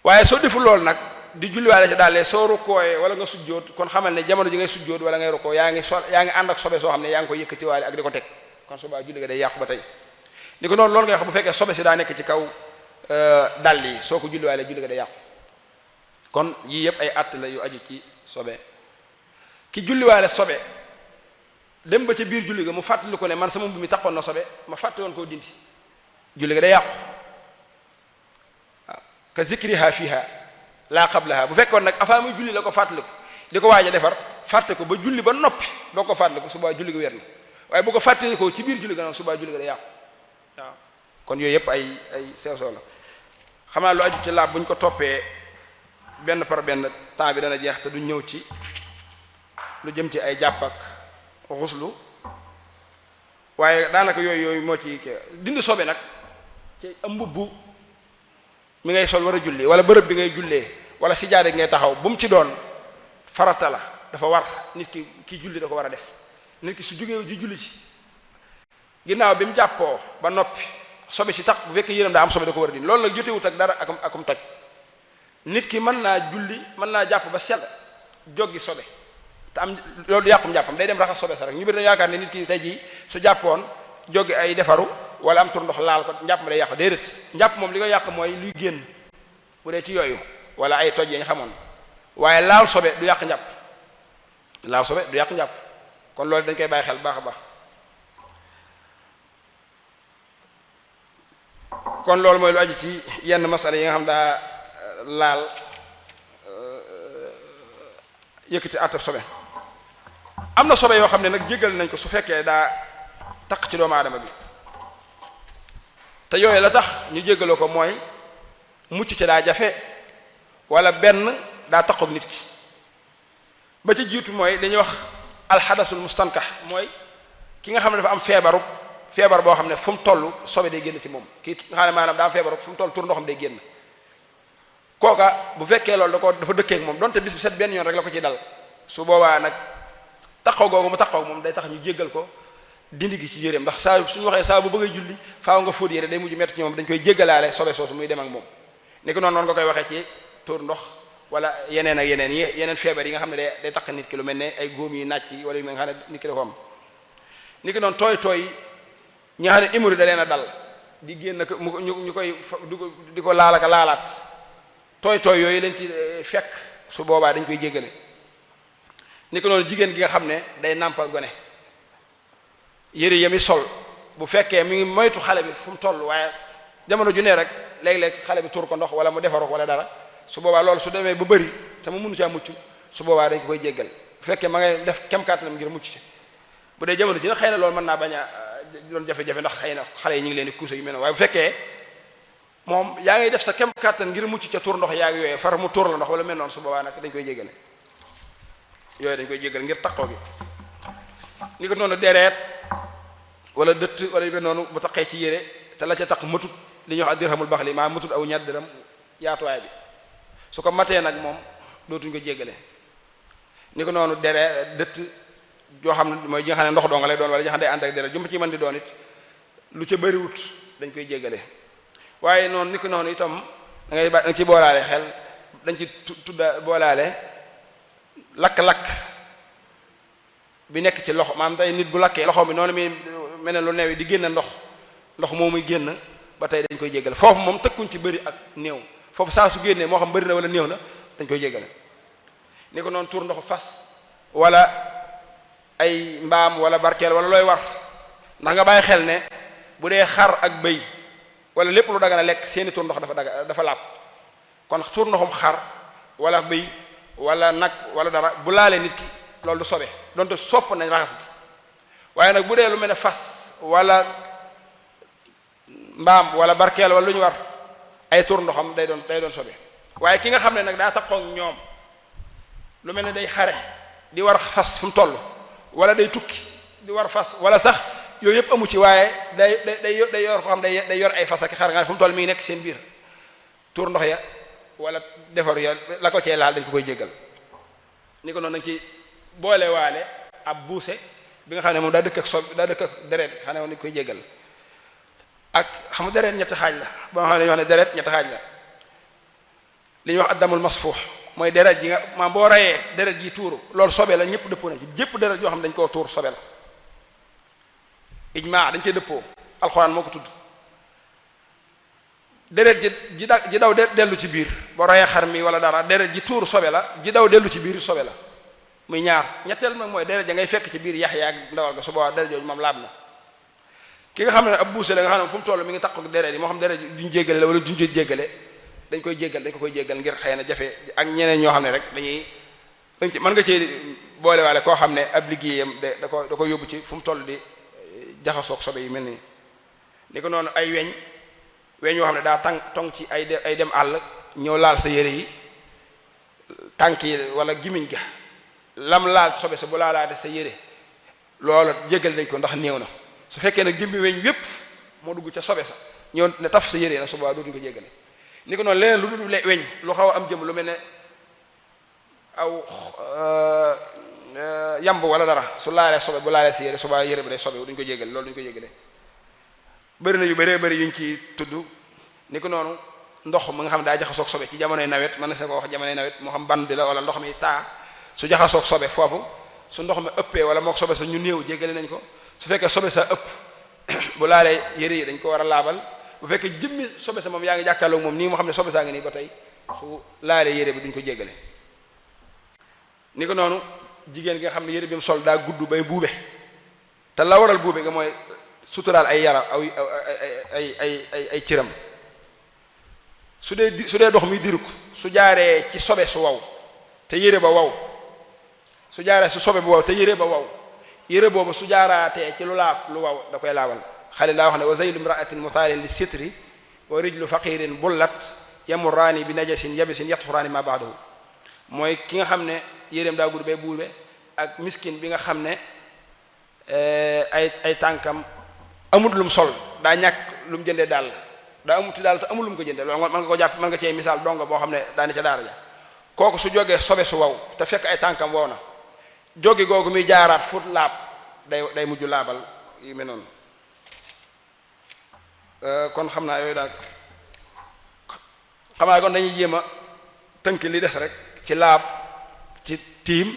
waaye soo deful loolu nag di julliwaale ci dàllee soo rukkooyee wala nga sujjóot kon xamal ne jamono ji ngay sujjóot wala ngay rukkoo yaa ngi ànd ak sobe soo xam ne yaa ngi koy yëkkatiwaale ak di ko teg kon subaa julli ga day yàqu ba tey ni ko noonu loolu ngay wax bu fekkee sobe si daa nekk ci kaw dàll yi soo ko julliwaale julli ga day yàqu kon yii yëpp ay att la yu aju ci sobe ki julliwaale sobe dem ba ca biir julli ga mu fàttali ko ne man sama mbubb mi taxoon na sobe ma fàtte woon koo dindi julli ga day yàqu waaw ka zikriha fiha laa qablaha bu fekkoon nag avant muy julli la ko fàttali ko di ko waaj a defar fàtte ko ba julli ba noppi doo ko fàttali ko subaa julli ga wér na waaye bu ko fàttali ko ci biir julli ga noonu subaa julli ga day yàqu waaw kon yooyu yëpp ay sew sew la xam naa lu aju ci laab bu ñu ko toppee benn par benn temps bi dana jeex te du ñëw ci lu jëm ci ay jàpp ak xuslu waaye daanaka yooyu moo ci dindi sobe nag ci am mbubb mi ngay sol war a julli wala bërëb bi ngay jullee wala sijaade ngay taxaw bu mu ci doon farata la dafa war nit ki julli da ko war a def nit ki su jógee di julli ci ginnaaw bi mu jàppoo ba noppi sobe si tax bu fekkee yéram daa am sobe da ko war a dindi loolu nag jotewut ak dara akum toj nit ki mën naa julli mën naa jàpp ba sell joggi sobe te am loolu yàqum jàppam day dem raxas sobe sa rek ñu bëri dañu yaakaar ne nit ki tey jii su jàppoon joggi ay defaru wala am tur ndox laal ko njàpp ma day yàq déedéet njàpp moom li koy yàq mooy luy génn bu dee ci yooyu wala ay toj yañ xamoon waaye laal sobe du yàq njàpp laal sobe du yàq njàpp kon loolu dañ koy bàyyi xel baax a baax kon loolu mooy lu aju ci yenn masala yi nga xam daa laal yëkkati àttaf sobe am na sobe yoo xam ne nag jéggal nañ ko su fekkee daa taq ci doomu aadama bi te yooyu la tax ñu jéggaloo ko mooy mucc ci daa jafe wala benn daa taqoog nit ki ba ci jiitu mooy dañuy wax alxadasul mustankax mooy ki nga xam ne dafa am feebar boo xam ne fu mu toll sobe day génn ci moom kii nga xam ne maanaam daa am feebaru fu mu toll tur ndoxam day génn kooka bu fekkee loolu dafa dëkkee ak moom donte bis bi set benn yoon rek la ko ci dal su boobaa nag taqaw googu mu taqaw moom day tax ñu jéggal ko dindi gi ci yéreem ndax saa suñu waxee saa bu bëggee julli faaw nga fóot yére day mujj metti ci moom dañ koy jéggalaale sobe soosu muy dem ak moom ni ko noonu nga koy waxee ci tur ndox wala yeneen ak yeneen feebar yi nga xam ne day taq nit ki lu mel ne ay góom yi nàcc yi wala yu mel nga xam ne nit ki da ko am ni ki noonu tooy ñi nga xam ne imuri da leen a dal di génn ko ñu koy di ko laalaka laalaat tooy yooyu leen ci fekk su boobaa dañ koy jéggale ni ki noonu jigéen gi nga xam ne day nàmpal gone yëre yami sol bu fekkee mi ngi moytu xale bi fu mu toll waaye jamono ju ne rek léeg-léeg xale bi tuur ko ndox wala mu defaru wala dara su boobaa loolu su demee ba bëri te mu mënu caa mucc su boobaa dañ ko koy jéggal bu fekkee ma ngay def kem kàttanam ngir mucc ci bu dee jamono ji nag xëy na loolu mën naa bañ a doon jafe-jafe ndax xëy na xale yi ñu ngi leen di kuuse yu mel noonu waaye bu fekkee moom yaa ngay def sa kem kàttan ngir mucc ca tuur ndox yaa ngi yooyee far mu tuur la ndox wala mel noonu su boobaa nag dañ koy jéggale yooyu dañ koy jéggal ngir taqoo gi ni ko noonu dereet wala dëtt wala yu mel noonu bu taqee ci yére te la ca taq matut li ñuy wax dirhamul baxli maa matut aw ñaar dërëm yaatuwaay bi su ko matee nag moom dootuñ ko jéggale ni ko noonu dëtt joo xam ne mooy ji nga xam ne ndox doo nga lay doon wala ji nga xam ne day ànd ak deret jump ci mën di doon it lu ca bëriwut dañ koy jéggale waaye noonu ni ko noonu itam da nga ci boolaale xel dañ ci tudda boolaale lakk-lakk bi nekk ci loxo maanaam tey nit bu lakkee loxo bi noonu mi mel ne lu neew di génn ndox moo muy génn ba tey dañ koy jéggale foofu moom tëkkuñ ci bëri ak néew foofu saa su génnee moo xam bëri na wala néew na dañ koy jéggale ni ko noonu tuur ndoxu fas wala ay mbaam wala barkeel wala looy war ndax nga bàyyi xel ne bu dee xar ak bëy wala lépp lu dagana lekk seeni tuur ndox dafa laab kon tuur ndoxum xar wala bëy wala nag wala dara bu laalee nit ki loolu du sobe donte sopp nañ raxas gi waaye nag bu dee lu mel ne fas wala mbaam wala barkeel wala lu ñu war ay tuur ndoxam day doon sobe waaye ki nga xam ne nag daa taxaw ñoom lu mel ne day xare di war fas fu mu toll wala day tukki di war fas wala sax yooyu yëpp amu ci waaye day yor ko xam day yor ay fas ak xar nga fu mu toll mi ngi nekk seen biir tuur ndox ya wala defar ya la ko cee laal dañ ko koy jéggal ni ko noonu dañ ci boole waale ab buuse bi nga xam ne moom daa dëkk ak deret xam ne moom dañ koy jéggal ak xam deret ñetti xaaj la ba nga xam ne dañuy wax ne deret ñetti xaaj la li ñuy wax addamul masfuux mooy deret ji nga maam boo rayee deret ji tuuru loolu sobe la ñëpp dëppoo nañ ci jëpp deret yoo xam ne dañ koo tuur sobe la ijmaa dañ cee dëppoo alxuraan moo ko tudd deret ji daw dellu ci biir boo rayee xar mi wala dara deret ji tuuru sobe la ji daw dellu ci biir sobe la muy ñaar ñetteel nag mooy deret ja ngay fekk ci biir yax yaag ndawal ga su boobaa deret jooju moom laab na ki nga xam ne ab buuse la nga xam ne fu mu toll mi ngi takk ak deret yi moo xam deret duñ jéggale la wala duñ jéggale dañ koy jéggal ngir xëy na jafe ak ñeneen ñoo xam ne rek dañ ci mën nga ci boolewaale koo xam ne ab liggéeyam da ko yóbbu ci fu mu toll di jaxasoog sobe yi mel ni ni ko noonu ay weñ yoo xam ne daa tong ci ay dem àll ñëw laal sa yére yi tànk yi wala gimiñ ga lam laal sobe sa bu laalaate sa yére loolu jéggal nañ ko ndax néew na su fekkee nag jëmbi weñ yépp moo dugg ca sobe sa ñëw ne taf sa yére nag su boobaa dootuñ ko jéggale ni ko noonu leneen lu dul weñ lu xaw a am jëm lu mel ne aw yamb wala dara su laalee sobe bu laalee si yére su boobaa yére bi day sobe duñ ko jéggale loolu duñ ko jéggale bëri na yu bëree bëri yuñ ci tudd ni ko noonu ndox mi nga xam ne daa jaxasoog sobe ci jamonoy nawet mën na sa ko wax jamonoy nawet moo xam ban bi la wala ndox mi taa su jaxasoog sobe foofu su ndox mi ëppee wala moo sobe sa ñu néew jéggale nañ ko su fekkee sobe sa ëpp bu laalee yére yi dañ ko war a laabal bu fekkee jëmmi sobe sa moom yaa ngi jàkkaarloog moom nii moo xam ne sobe saa ngi nii ba tey su laalee yére bi duñ ko jéggale ni ko noonu jigéen gi nga xam ne yére bi mu sol daa gudd bay buube te la waral buube nga mooy suturaal ay yaram ay cëram su dee dox muy diruk su jaaree ci sobe su waw te yére ba waw su jaaree su sobe bu waw te yére ba waw yére boobu su jaaraatee ci lu laab lu waw da koy laabal. xale laa wax ne wa zaylu imraatin mutaalin li sitri wa rijlu faqirin bullat yamurraani bi najasin yabisin yatxuraani ma baadahu mooy ki nga xam ne yéreem daa gudd bay buube ak miskin bi nga xam ne ay tànkam amut lum sol daa ñàkk lum jëndee daal daa amuti daal te amul lum ko jëndee loolu mën nga ko jàpp mën nga cee misaal donga boo xam ne daa ne ca daara ja kooku su jógee sobe su waw te fekk ay tànkam wow na jóge googu muy jaaraat fut laab day mujj laabal yu mel noonu kon xam naa yooyu daal xam naa kon dañuy jéem a tënk li des rek ci laab ci tiim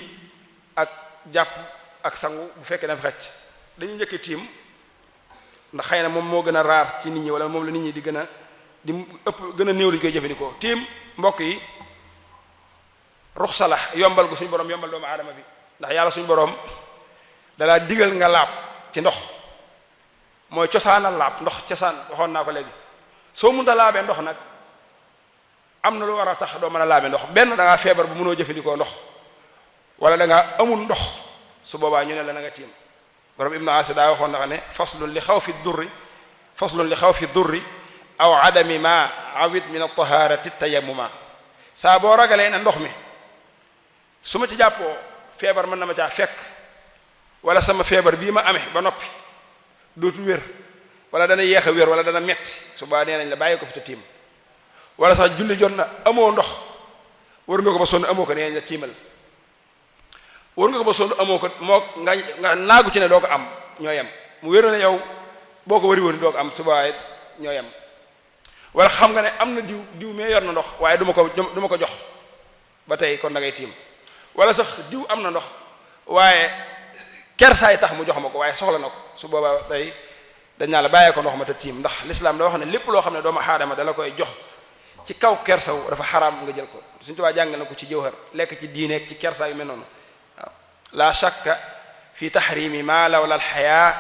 ak jàpp ak sangu bu fekkee dafa xecc dañuy njëkk tiim ndax xëy na moom moo gën a raar ci nit ñi wala moom la nit ñi di gën a gën a néew lu ñu koy jëfandikoo tiim mbokk yi ruxsa la yombal gu suñu borom yombal doomu aadama bi ndax yàlla suñu borom dalaa digal nga laab ci ndox mooy cosaanal laab ndox cosaan waxoon naa ko léegi soo mënta laabee ndox nag am na lu war a tax doo mën a laabee ndox benn da ngaa feebar bu mënoo jëfandikoo ndox wala da ngaa amul ndox su boobaa ñu ne la na nga tiim borom ibnu asi daa waxoon na ne faslun li xaw fi durri aw adami ma awit min at-taharati tayammuma saa boo ragalee ne ndox mi su ma ci jàppoo feebar mën na ma caa fekk wala sama feebar bii ma amee ba noppi dootu wér wala dana yéex a wér wala dana metti su boobaa nee nañ la bàyyi ko fi te tiim wala sax julli jot na amoo ndox war nga ko ba sonn amoo ko nee nañ la tiimal war nga ko ba sonn amoo ko moo nga naagu ci ne doo ko am ñoo yem mu wér na yow boo ko wari woon doo ko am su boobaa ñoo yem wala xam nga ne am na diw mee yor na ndox waaye du ma ko jox ba tey kon da ngay tiim wala sax diw am na ndox waaye kersaay tax mu jox ma ko waaye soxla na ko su boobaa day dañ naa la bàyyee ko ndox ma te tiim ndax lislaam da wax ne lépp loo xam ne doomu aadama dala koy jox ci kaw kersaw dafa xaraam nga jël ko suñu Tuubaa jàngal na ko ci jawhar lekk ci diineeg ci kersa yu mel noonu waaw la shakka fi tahrimi ma lawla alxayaa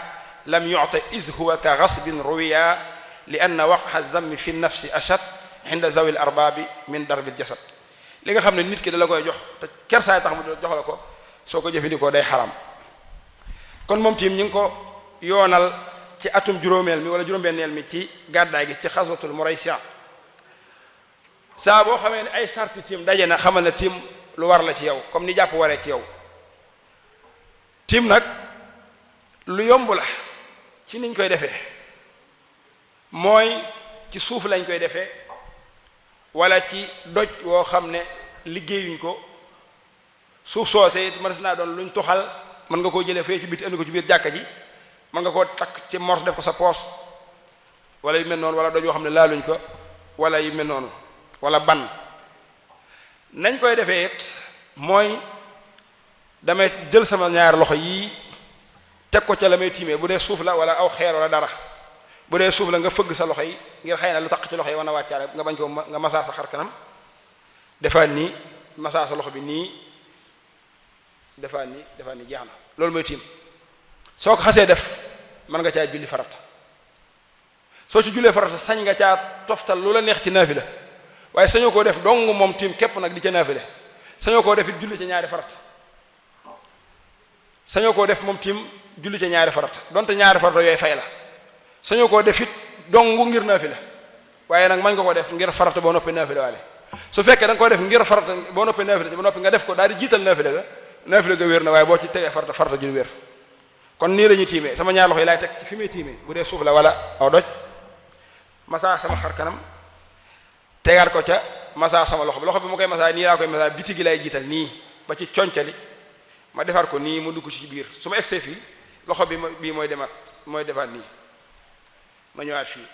lam yu'ta iz huwa ka ghasbin ruwiya li anna waq'a zammi fi nafsi ashad inda zawil arbaabi min darbil jasad li nga xam ne nit ki dala koy jox te kersaay tax mu jox la ko soo ko jëfandikoo day xaraam kon moom tiim ñu ngi ko yoonal ci atum juróomeel mi wala juróom-benneel mi ci gàddaay gi ci xaswatul Muraysi saa boo xamee ne ay sarti tiim daje na xamal na tiim lu war la ci yow comme ni jàpp waree ci yow tiim nag lu yomb la ci niñ koy defee mooy ci suuf lañ koy defee wala ci doj woo xam ne liggéeyuñ ko suuf soosee it mën naa doon luñ toxal mën nga koo jëlee fee ci biti andi ko ci biir jàkka ji mën nga koo takk ci mors def ko sa poos wala yu mel noonu wala doj yoo xam ne laaluñ ko wala yu mel noonu wala ban nañ koy defee it mooy damay jël sama ñaari loxo yii teg ko ca la may tiimee bu dee suuf la wala aw xeer wala dara bu dee suuf la nga fëgg sa loxo yi ngir xëy na lu tax ci loxo yi war na wàccaale nga bañ ko nga masaa sa xar kanam defaat nii masaa sa loxo bi nii defaat nii jeex na loolu mooy tiim soo ko xasee def mën nga caa julli farata soo ci jullee farata sañ nga caa toftal lu la neex ci naafila waaye sañoo koo def dong moom tiim képp nag di ca naafile sañoo koo def it julli ca ñaari farata sañoo koo def moom tiim julli ca ñaari farata donte ñaari farata yooyu fay la sañoo koo def it dong ngir naafila waaye nag mën nga ko def ngir farata boo noppee naafila waale su fekkee da nga ko def ngir farata boo noppee naafila ba noppi nga def ko daal di jiital naafila ga wér na waaye boo ci tegee farata jul wér kon nii la ñuy tiimee sama ñaar loxo yi laay teg ci fi may tiimee bu dee suuf la wala aw doj masaa sama xar kanam tegaat ko ca masaa sama loxo bi ma koy masaa nii laa koy masaa biti gi lay jiital nii ba ci concali ma defar ko nii mu dugg ci biir su ma egsee fii loxo bi bii mooy defaat nii ma ñëwaat fii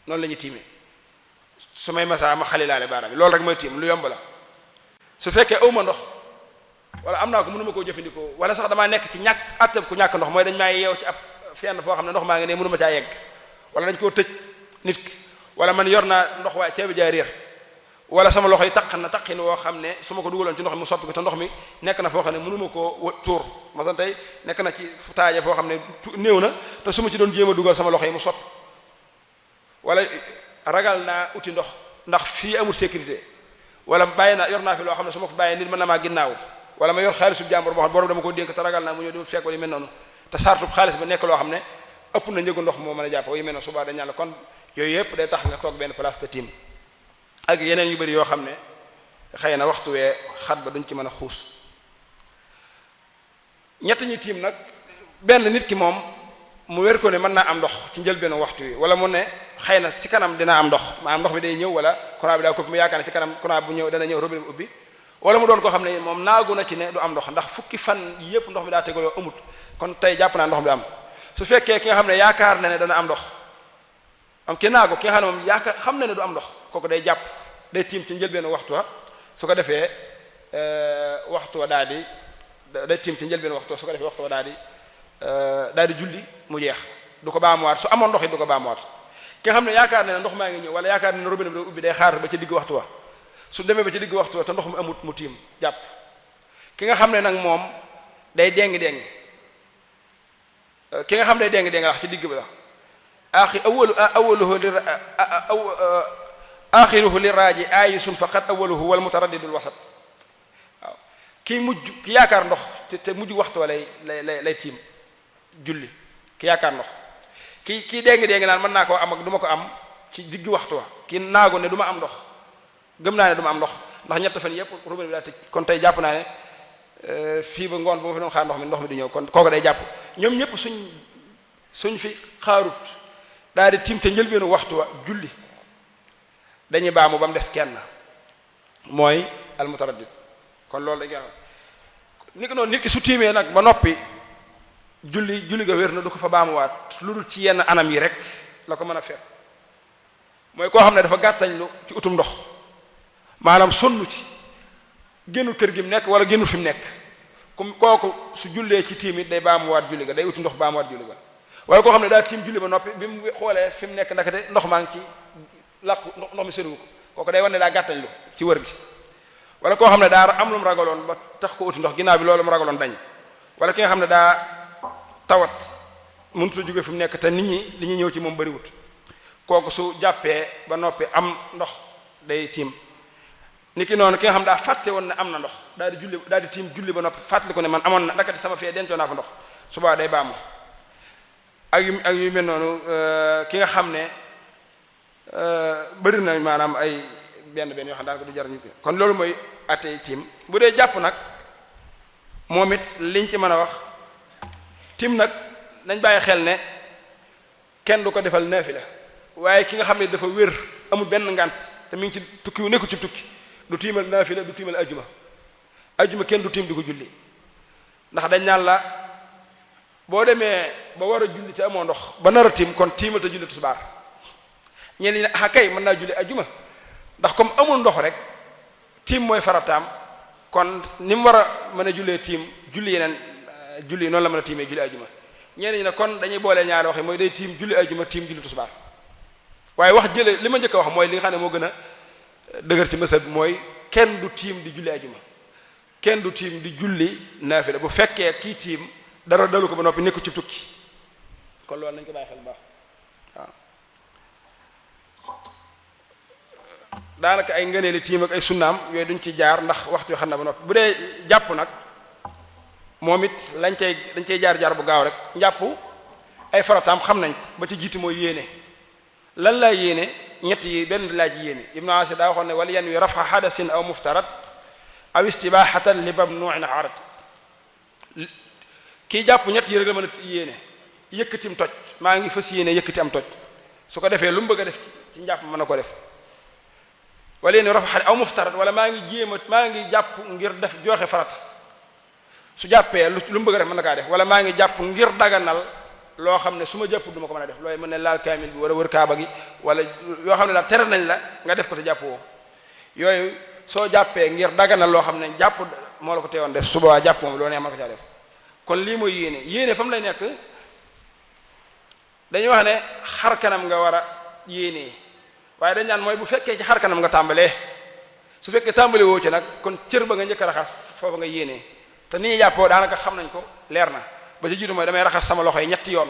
noonu la ñuy tiimee su may masaa ma xalilaale baaraam bi loolu rek mooy tiim lu yomb la su fekkee awma ndox wala am naa ko mënuma koo jëfandikoo wala sax damaa nekk ci ñàkk attab ku ñàkk ndox mooy dañ maa yeew ci ab fenn foo xam ne ndox maa ngi ne mënuma caa yegg wala dañ koo tëj nit ki wala man yor naa ndox waaye ceebi jaay réer wala sama loxo yi taq na taqin woo xam ne su ma ko dugaloon ci ndox mi mu soppi ko te ndox mi nekk na foo xam ne mënuma koo tuur masan tey nekk na ci fu taaje foo xam ne néew na te su ma ci doon jéem a dugal sama loxo yi mu soppi wala ragal naa uti ndox ndax fii amul sécurité wala bàyyi naa yor naa fi loo xam ne su ma ko bàyyee nit mën na maa ginnaaw wala ma yor xaalisu jàmbur boo xam borom dama ko dénk te ragal naa mu ñëw di mu fekk wala yu mel noonu te sartub xaalis ba nekk loo xam ne ëpp na njëgu ndox moo mën a jàpp yu mel noonu subaa dañ la kon yooyu yëpp day tax nga toog benn place te tiim ak yeneen yu bëri yoo xam ne xëy na waxtu wee xat ba duñ ci mën a xuus ñett ñi tiim nag benn nit ki moom mu wér ko ne mën naa am ndox ci njëlbéenu waxtu wi wala mu ne xëy na si kanam dina am ndox maanaam ndox mi day ñëw wala courant bi daa ko mu yaakaar ne ci kanam courant bu ñëw dana ñëw robinet bi ubbi wala mu doon koo xam ne moom naagu na ci ne du am ndox ndax fukki fan yëpp ndox mi daa tegaloo amut kon tey jàpp naa ndox mi am su fekkee ki nga xam ne yaakaar na ne dana am ndox am ki naagu ki nga xam ne moom yaakaar xam na ne du am ndox kooku day jàpp day tiim ci njëlbéenu waxtu wa su ko defee waxtu wa daal di day tiim ci njëlbéenu waxtu wa su ko defee waxtu wa daal di julli mu jeex du ko baamuwaat su amoon ndox it du ko baamuwaat ki nga xam ne yaakaar na ne ndox maa ngi ñëw wala yaakaar na ne robinet bi da ubbi day xaar ba ci digg waxtu wa su demee ba ci digg waxtu wa te ndox mi amut mu tiim jàpp ki nga xam ne nag moom day déngi ki nga xam ne day déngi wax ci digg bi la axiruhu li raaji ayisun faqat awaluhu wal mutaraddidul wasat waaw kii mujj ki yaakaar ndox te mujj waxtu wa lay tiim julli ki yaakaar ndox kii déngi naan mën naa koo am ak du ma ko am ci digg waxtu wa kii naago ne du ma am ndox gëm naa ne du ma am ndox ndax ñett fan yëpp robinet bi daa tëj kon tey jàpp naa ne fii ba ngoon bu ma fi doon xaar ndox mi du ñëw kon kooku day jàpp ñoom ñëpp suñ fi xaarut daal di tiim te njëlbeenu waxtu wa julli dañuy baamu ba mu des kenn mooy almutaraddid kon loolu dañ koy wax ni ko noonu nit ki su tiimee nag ba noppi julli ga wér na du ko fa baamuwaat lu dul ci yenn anam yi rek la ko mën a fekk mooy koo xam ne dafa gàttañlu ci utum ndox maanaam sonn ci génnul kër gi mu nekk wala génnul fi mu nekk comme kooku su jullee ci tiim it day baamuwaat julli ga day uti ndox baamuwaat julli ga wala koo xam ne daal tiim julli ba noppi bi mu xoolee fi mu nekk ndakate ndox maa ngi ci làqu ndox mi soriwu ko kooku day wane ne daa gàttañlu ci wër gi wala koo xam ne daa am lu mu ragaloon ba tax ko uti ndox ginnaaw bi loolu mu ragaloon dañ wala ki nga xam ne daa tawat mënut a jóge fi mu nekk te nit ñi li ñuy ñëw ci moom bariwut kooku su jàppee ba noppi am ndox day tiim ni ki noonu ki nga xam daa fàtte woon ne am na ndox daal di tiim julli ba noppi fàttali ko ne man amoon na ndakati sama fee dencoo naa fa ndox subaa day baamu ak yu mel noonu ki nga xam ne bëri na maanaam ay benn yoo xam daanaka du jar ñu kon loolu mooy attey tiim bu dee jàpp nag moom it liñ ci mën a wax tiim nag nañ bàyyi xel ne kenn du ko defal naafila waaye ki nga xam ne dafa wér amul benn ngant te mi ngi ci tukki wu nekku ci tukki du tiimal naafila du tiimal ajuma kenn du tiim di ko julli ndax dañ naan la boo demee ba war a julli te amoo ndox ba nar a tiim kon tiimal te julli tisbaar ñenn ñi ne ah kay mën naa julli ajuma ndax comme amul ndox rek tiim mooy farataam kon ni mu war a mën a jullee tiim julli yeneen julli noonu la mën a tiimee julli ajuma ñenn ñi ne kon dañuy boolee ñaari wax yi mooy day tiim julli ajuma tiim julli tisbaar waaye wax jële li ma njëkk a wax mooy li nga xam ne moo gën a dëgër ci mësab mooy kenn du tiim di julli ajuma kenn du tiim di julli naafila bu fekkee kii tiim dara dalu ko ba noppi nekku ci tukki kon loolu nañ ko bàyyi xel bu baax waaw daanaka ay ngëneeli tiim ak ay sunnaam yooyu duñ ci jaar ndax waxtu yoo xam ne ba noppi bu dee jàpp nag moom it dañ cay jaar bu gaaw rek njàpp ay farataam xam nañ ko ba ci jiiti mooy yéene lan laa yéene ñett yi benn laa ci yéene ibnu asir daa waxoon ne wala yan wi rafa hadasin aw muftarat aw istibahatan li mamnu'in arat kii jàpp ñett yi rek la mën a yéene yëkkatim toj maa ngi fas yéene yëkkati am toj su ko defee lu mu bëgg a def ci njàpp mën na ko def wala yéen rafa aw muftarat wala maa ngi jàpp ngir def joxe farata su jàppee lu mu bëgg a def mën na kaa def wala maa ngi jàpp ngir daganal loo xam ne su ma jàpp du ma ko mën a def looy mën ne laal kaamil bi wala wër kaaba gi wala yoo xam ne daal tere nañ la nga def ko te jàpp woo yooyu soo jàppee ngir daganal loo xam ne jàpp moo la ko teewoon def suba waa jàpp moom loo neex mën ko caa def kon lii mooy yéene fa mu lay nekk dañuy wax ne xar kanam nga war a yéenee waaye dañ naan mooy bu fekkee ci xar kanam nga tàmbalee su fekkee tàmbale woo ci nag kon cër ba nga njëkk a raxas foofu nga yéenee te ni ñuy jàppoo daanaka xam nañ ko leer na ba ci jiitu mooy damay raxas sama loxo yi ñetti yoon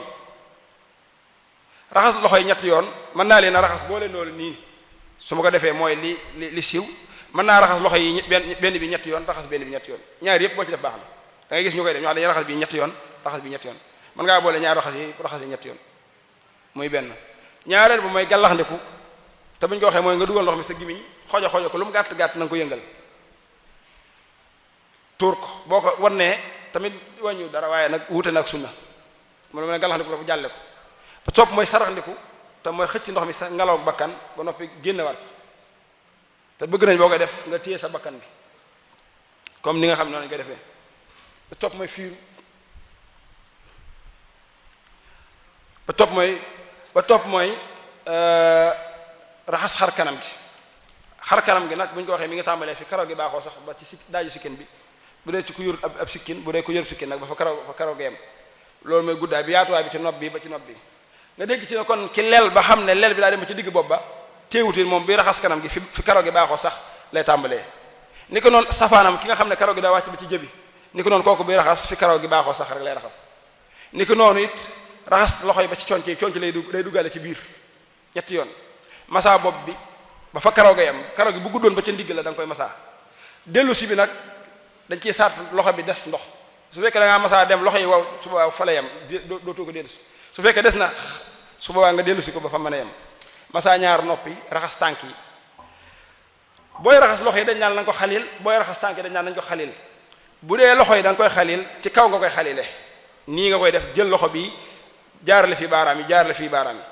raxas loxo yi ñetti yoon mën naa leen a raxas boole loolu nii su ma ko defee mooy li siiw mën naa raxas loxo yi benn bi ñetti yoon raxas benn bi ñetti yoon ñaar yëpp boo ci def baax na da ngay gis ñu koy def ñoo xam dañuy raxas bi ñetti yoon raxas bi ñetti yoon mën ngaa boole ñaar raxas yi ñetti yoon muy benn. ñaareel bu mooy gàllaxndiku te buñ ko waxee mooy nga dugal ndox mi sa gimiñ xojo ko lu mu gàtt gàtt na nga ko yëngal tuur ko boo ko wannee tamit wàññiw dara waaye nag wuute nag sunna mu ne gàllaxndiku la bu jàlle ko ba topp mooy saraxndiku te mooy xëcc ndox mi sa ngelaw ak bakkan ba noppi génne waat te bëgg nañ boo koy def nga téye sa bakkan bi comme ni nga xam ne noonu lañ koy defee ba topp mooy fiiru ba topp mooy raxas xar kanam gi nag bu ñu ko waxee mi ngi tàmbalee fi karaw gi baaxoo sax ba ci daaju sikkin bi bu dee ci ku yorut ab sikkin bu dee ku yorut sikkin nag ba fa karaw gi yem loolu mooy guddaay bi yaatuwaay bi ci nopp bi ba ci nopp bi nga dégg ci ne kon ki lel ba xam ne lel bi daa dem ba ci digg bopp ba teewutin moom bi raxas kanam gi fi karaw gi baaxoo sax lay tàmbalee ni ko noonu safaanam ki nga xam ne karaw gi daa wàcc ba ci jëbi ni ko noonu kooku bi raxas fi karaw gi baaxoo sax rek lay raxas ni ko noonu it raxas loxo yi ba ci conc lay duggaale ci biir ñetti yoon masa bopp bi ba fa karaw ga yam karaw gi bu guddoon ba ca ndigg la da nga koy masa dellu si bi nag dañ ciy saat loxo bi des ndox su fekkee da ngaa masa dem loxo yi waaw su boobaa fa la yam dootoo ko dellu si su fekkee des na su boobaa nga dellu si ko ba fa mën a yam masa ñaar noppi raxas tànk yi booy raxas loxo yi dañ naan na nga ko xalil booy raxas tànk yi dañ naan nañ ko xalil bu dee loxo yi da nga koy xalil ci kaw nga koy xalile nii nga koy def jël loxo bi jaarale fii baaraam yi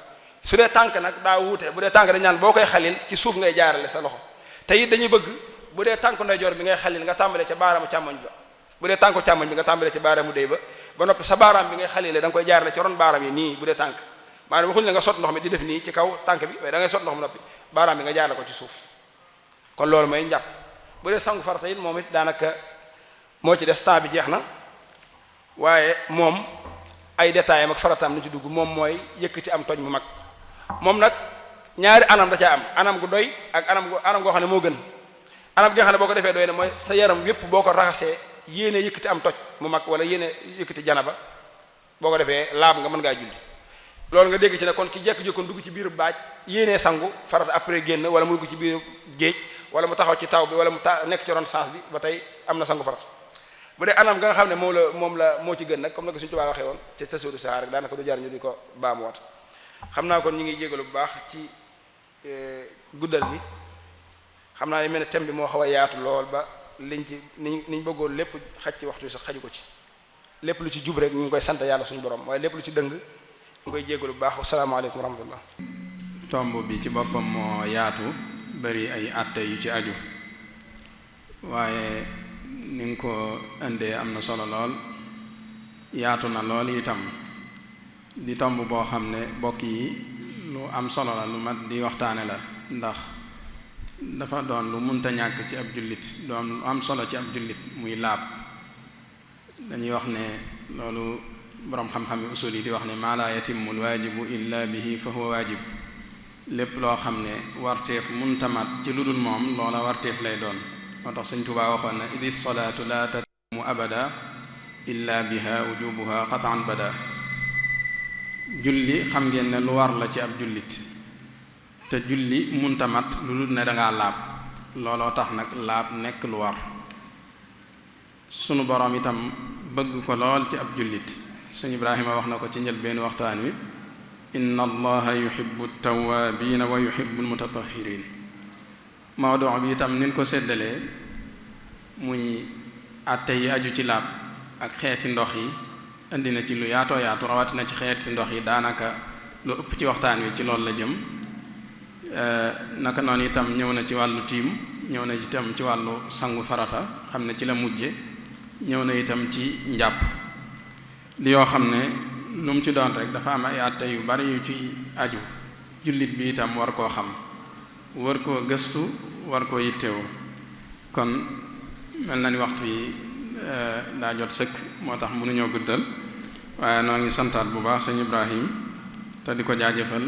su dee tànk nag daa wuute bu dee tànk dañ naan boo koy xalil ci suuf ngay jaarale sa loxo te it dañuy bëgg bu dee tànk ndeyjoor bi ngay xalil nga tàmbalee ca baaraamu càmmoñ ba bu dee tànku càmmoñ bi nga tàmbalee ci baaraamu déy ba noppi sa baaraam bi ngay xalile da nga koy jaarale ci ron baaraam yi nii bu dee tànk maanaam waxuñ ne nga sot ndox mi di def nii ci kaw tànk bi waaye da ngay sot ndox mi noppi baaraam bi nga jaarale ko ci suuf kon loolu mooy njàpp bu dee sangu farata it moom it daanaka moo ci des temps bi jeex na waaye moom ay détails am ak farataam ni ci dugg moom mooy yëkkati am tooñ mu mag moom nag ñaari anam da caa am anam gu doy ak anam goo xam ne moo gën anam gi nga xam ne boo ko defee doy na mooy sa yaram yépp boo ko raxasee yéene yëkkati am toj mu mag wala yéene yëkkati janaba boo ko defee laab nga mën ngaa julli loolu nga dégg ci ne kon ki jekk-jekkoon dugg ci biir baaj yéenee sangu farata après génn wala mu dugg ci biir géej wala mu taxaw ci taw bi wala mu nekk ci ron sens bi ba tey am na sangu farata bu dee anam nga nga xam ne moo ci gën nag comme na ko suñu Tuubaa waxee woon ci tasawudu saxaar rek daanaka du jar ñu di ko baamuwaat xam naa kon ñu ngi jégalu bu baax ci guddal gi xam naa ne mel ne thème bi moo xaw a yaatu lool ba liñ bëggoon lépp xaj ci waxtu sax xaju ko ci lépp lu ci jub rek ñu ngi koy sant yàlla suñu borom waaye lépp lu ci dëng ñu koy jégalu bu baax asalaamaaleykum wa rahmatullah. tomb bi ci boppam moo yaatu bari ay atte yu ci aju waaye ni nga ko indee am na solo lool yaatu na lool itam di tomb boo xam ne bokk yi lu am solo la lu mat di waxtaane la ndax dafa doon lu munta ñàkk ci ab jullit doon lu am solo ci ab jullit muy laab dañuy wax ne loolu boroom xam-xam yi usul yi di wax ne maa laa yatimmu alwaajibu illa bihi fa huwa waajib lépp loo xam ne warteef munta mat ci lu dul moom loola warteef lay doon moo tax Sëñ Tuubaa waxoon na idi salaatu la tatimu abada illa biha wujubuha qat'an bada julli xam ngeen ne lu war la ci ab jullit te julli munta mat lu dul ne dangaa laab looloo tax nag laab nekk lu war sunu boroom itam bëgg ko lool ci ab jullit Sëñ Ibrahima wax na ko ci njëlbéenu waxtaan wi inna allaha yuhibbu tawaabiina wa yuhibbu almutatahhirin mawdu bi itam nin ko séddalee muy àtte yi aju ci laab ak xeeti ndox yi indi na ci lu yaatoo yaatu rawatina ci xeeti ndox yi daanaka lu ëpp ci waxtaan wi ci loolu la jëm naka noonu itam ñëw na ci wàllu tiim ñëw na itam ci wàllu sangu farata xam ne ci la mujje ñëw na itam ci njàpp di yoo xam ne lu mu ci doon rek dafa am ay àtte yu bari yu ci aju jullit bi itam war koo xam war koo gëstu war koo yittewoo kon mel na ni waxtu yi daa jot sëkk moo tax mënuñoo guddal waaye noo ngi santaat bu baax sëñ Ibrahim te di ko jaajëfal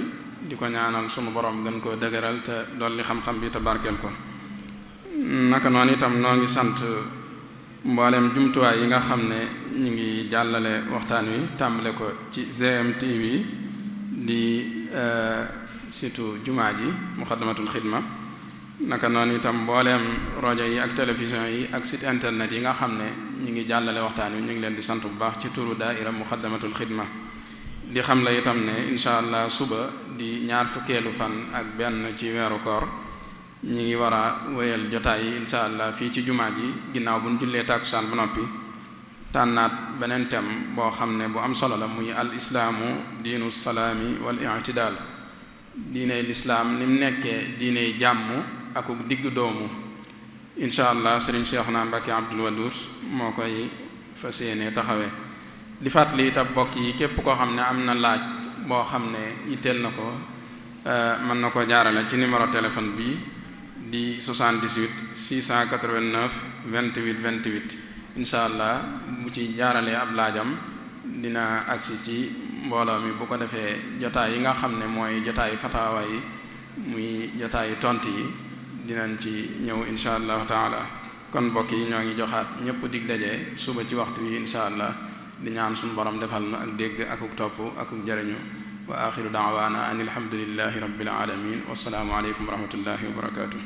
di ko ñaanal sunu borom gën koo dëgëral te dolli xam-xam bi te barkeel ko naka noonu itam noo ngi sant mboolem jumtuwaay yi nga xam ne ñu ngi jàllale waxtaan wi tàmbale ko ci GMTV di surtout jumaa ji Muxaddamatul Xidma naka noonu itam mbooleem rajo yi ak télévision yi ak site internet yi nga xam ne ñi ngi jàllale waxtaan wi ñu ngi leen di sant bu baax ci turu daaira muxaddamatul xidma di xam la itam ne incha allah suba di ñaar fukkeelu fan ak benn ci weeru koor ñi ngi war a wéyal jotaay yi incha allah fii ci jumaa ji ginnaaw bu ñu jullee tàkkusaan ba noppi tànnaat beneen thème boo xam ne bu am solo la muy al islaamu diinu salaami wal i'tidaal diine lislaam ni mu nekkee diine jàmm akuk digg doomu incha allah sëriñ Cheikhouna Mbacké Abdoul Wadoud moo koy fas yéene taxawee di fàttali itam bokk yi képp koo xam ne am na laaj boo xam ne yitteel na ko mën na ko jaarale ci numéro téléphone bi di 78 689 28 28 incha allah bu ci jaaralee ab laajam dina agsi ci mbooloo mi bu ko defee jotaay yi nga xam ne mooy jotaay fatawa yi muy jotaay tont yi dinañ ci ñëw incha allahu taala kon mbokk yi ñoo ngi joxaat ñëpp dig daje suba ci waxtu wi incha allah di ñaan suñu borom defal na ak dégg akuk topp akuk jariñu wa axiru daawaana an alhamdulillahi rabbil alamin wassalaamu aleykum wa rahmatullahi wa barakatuh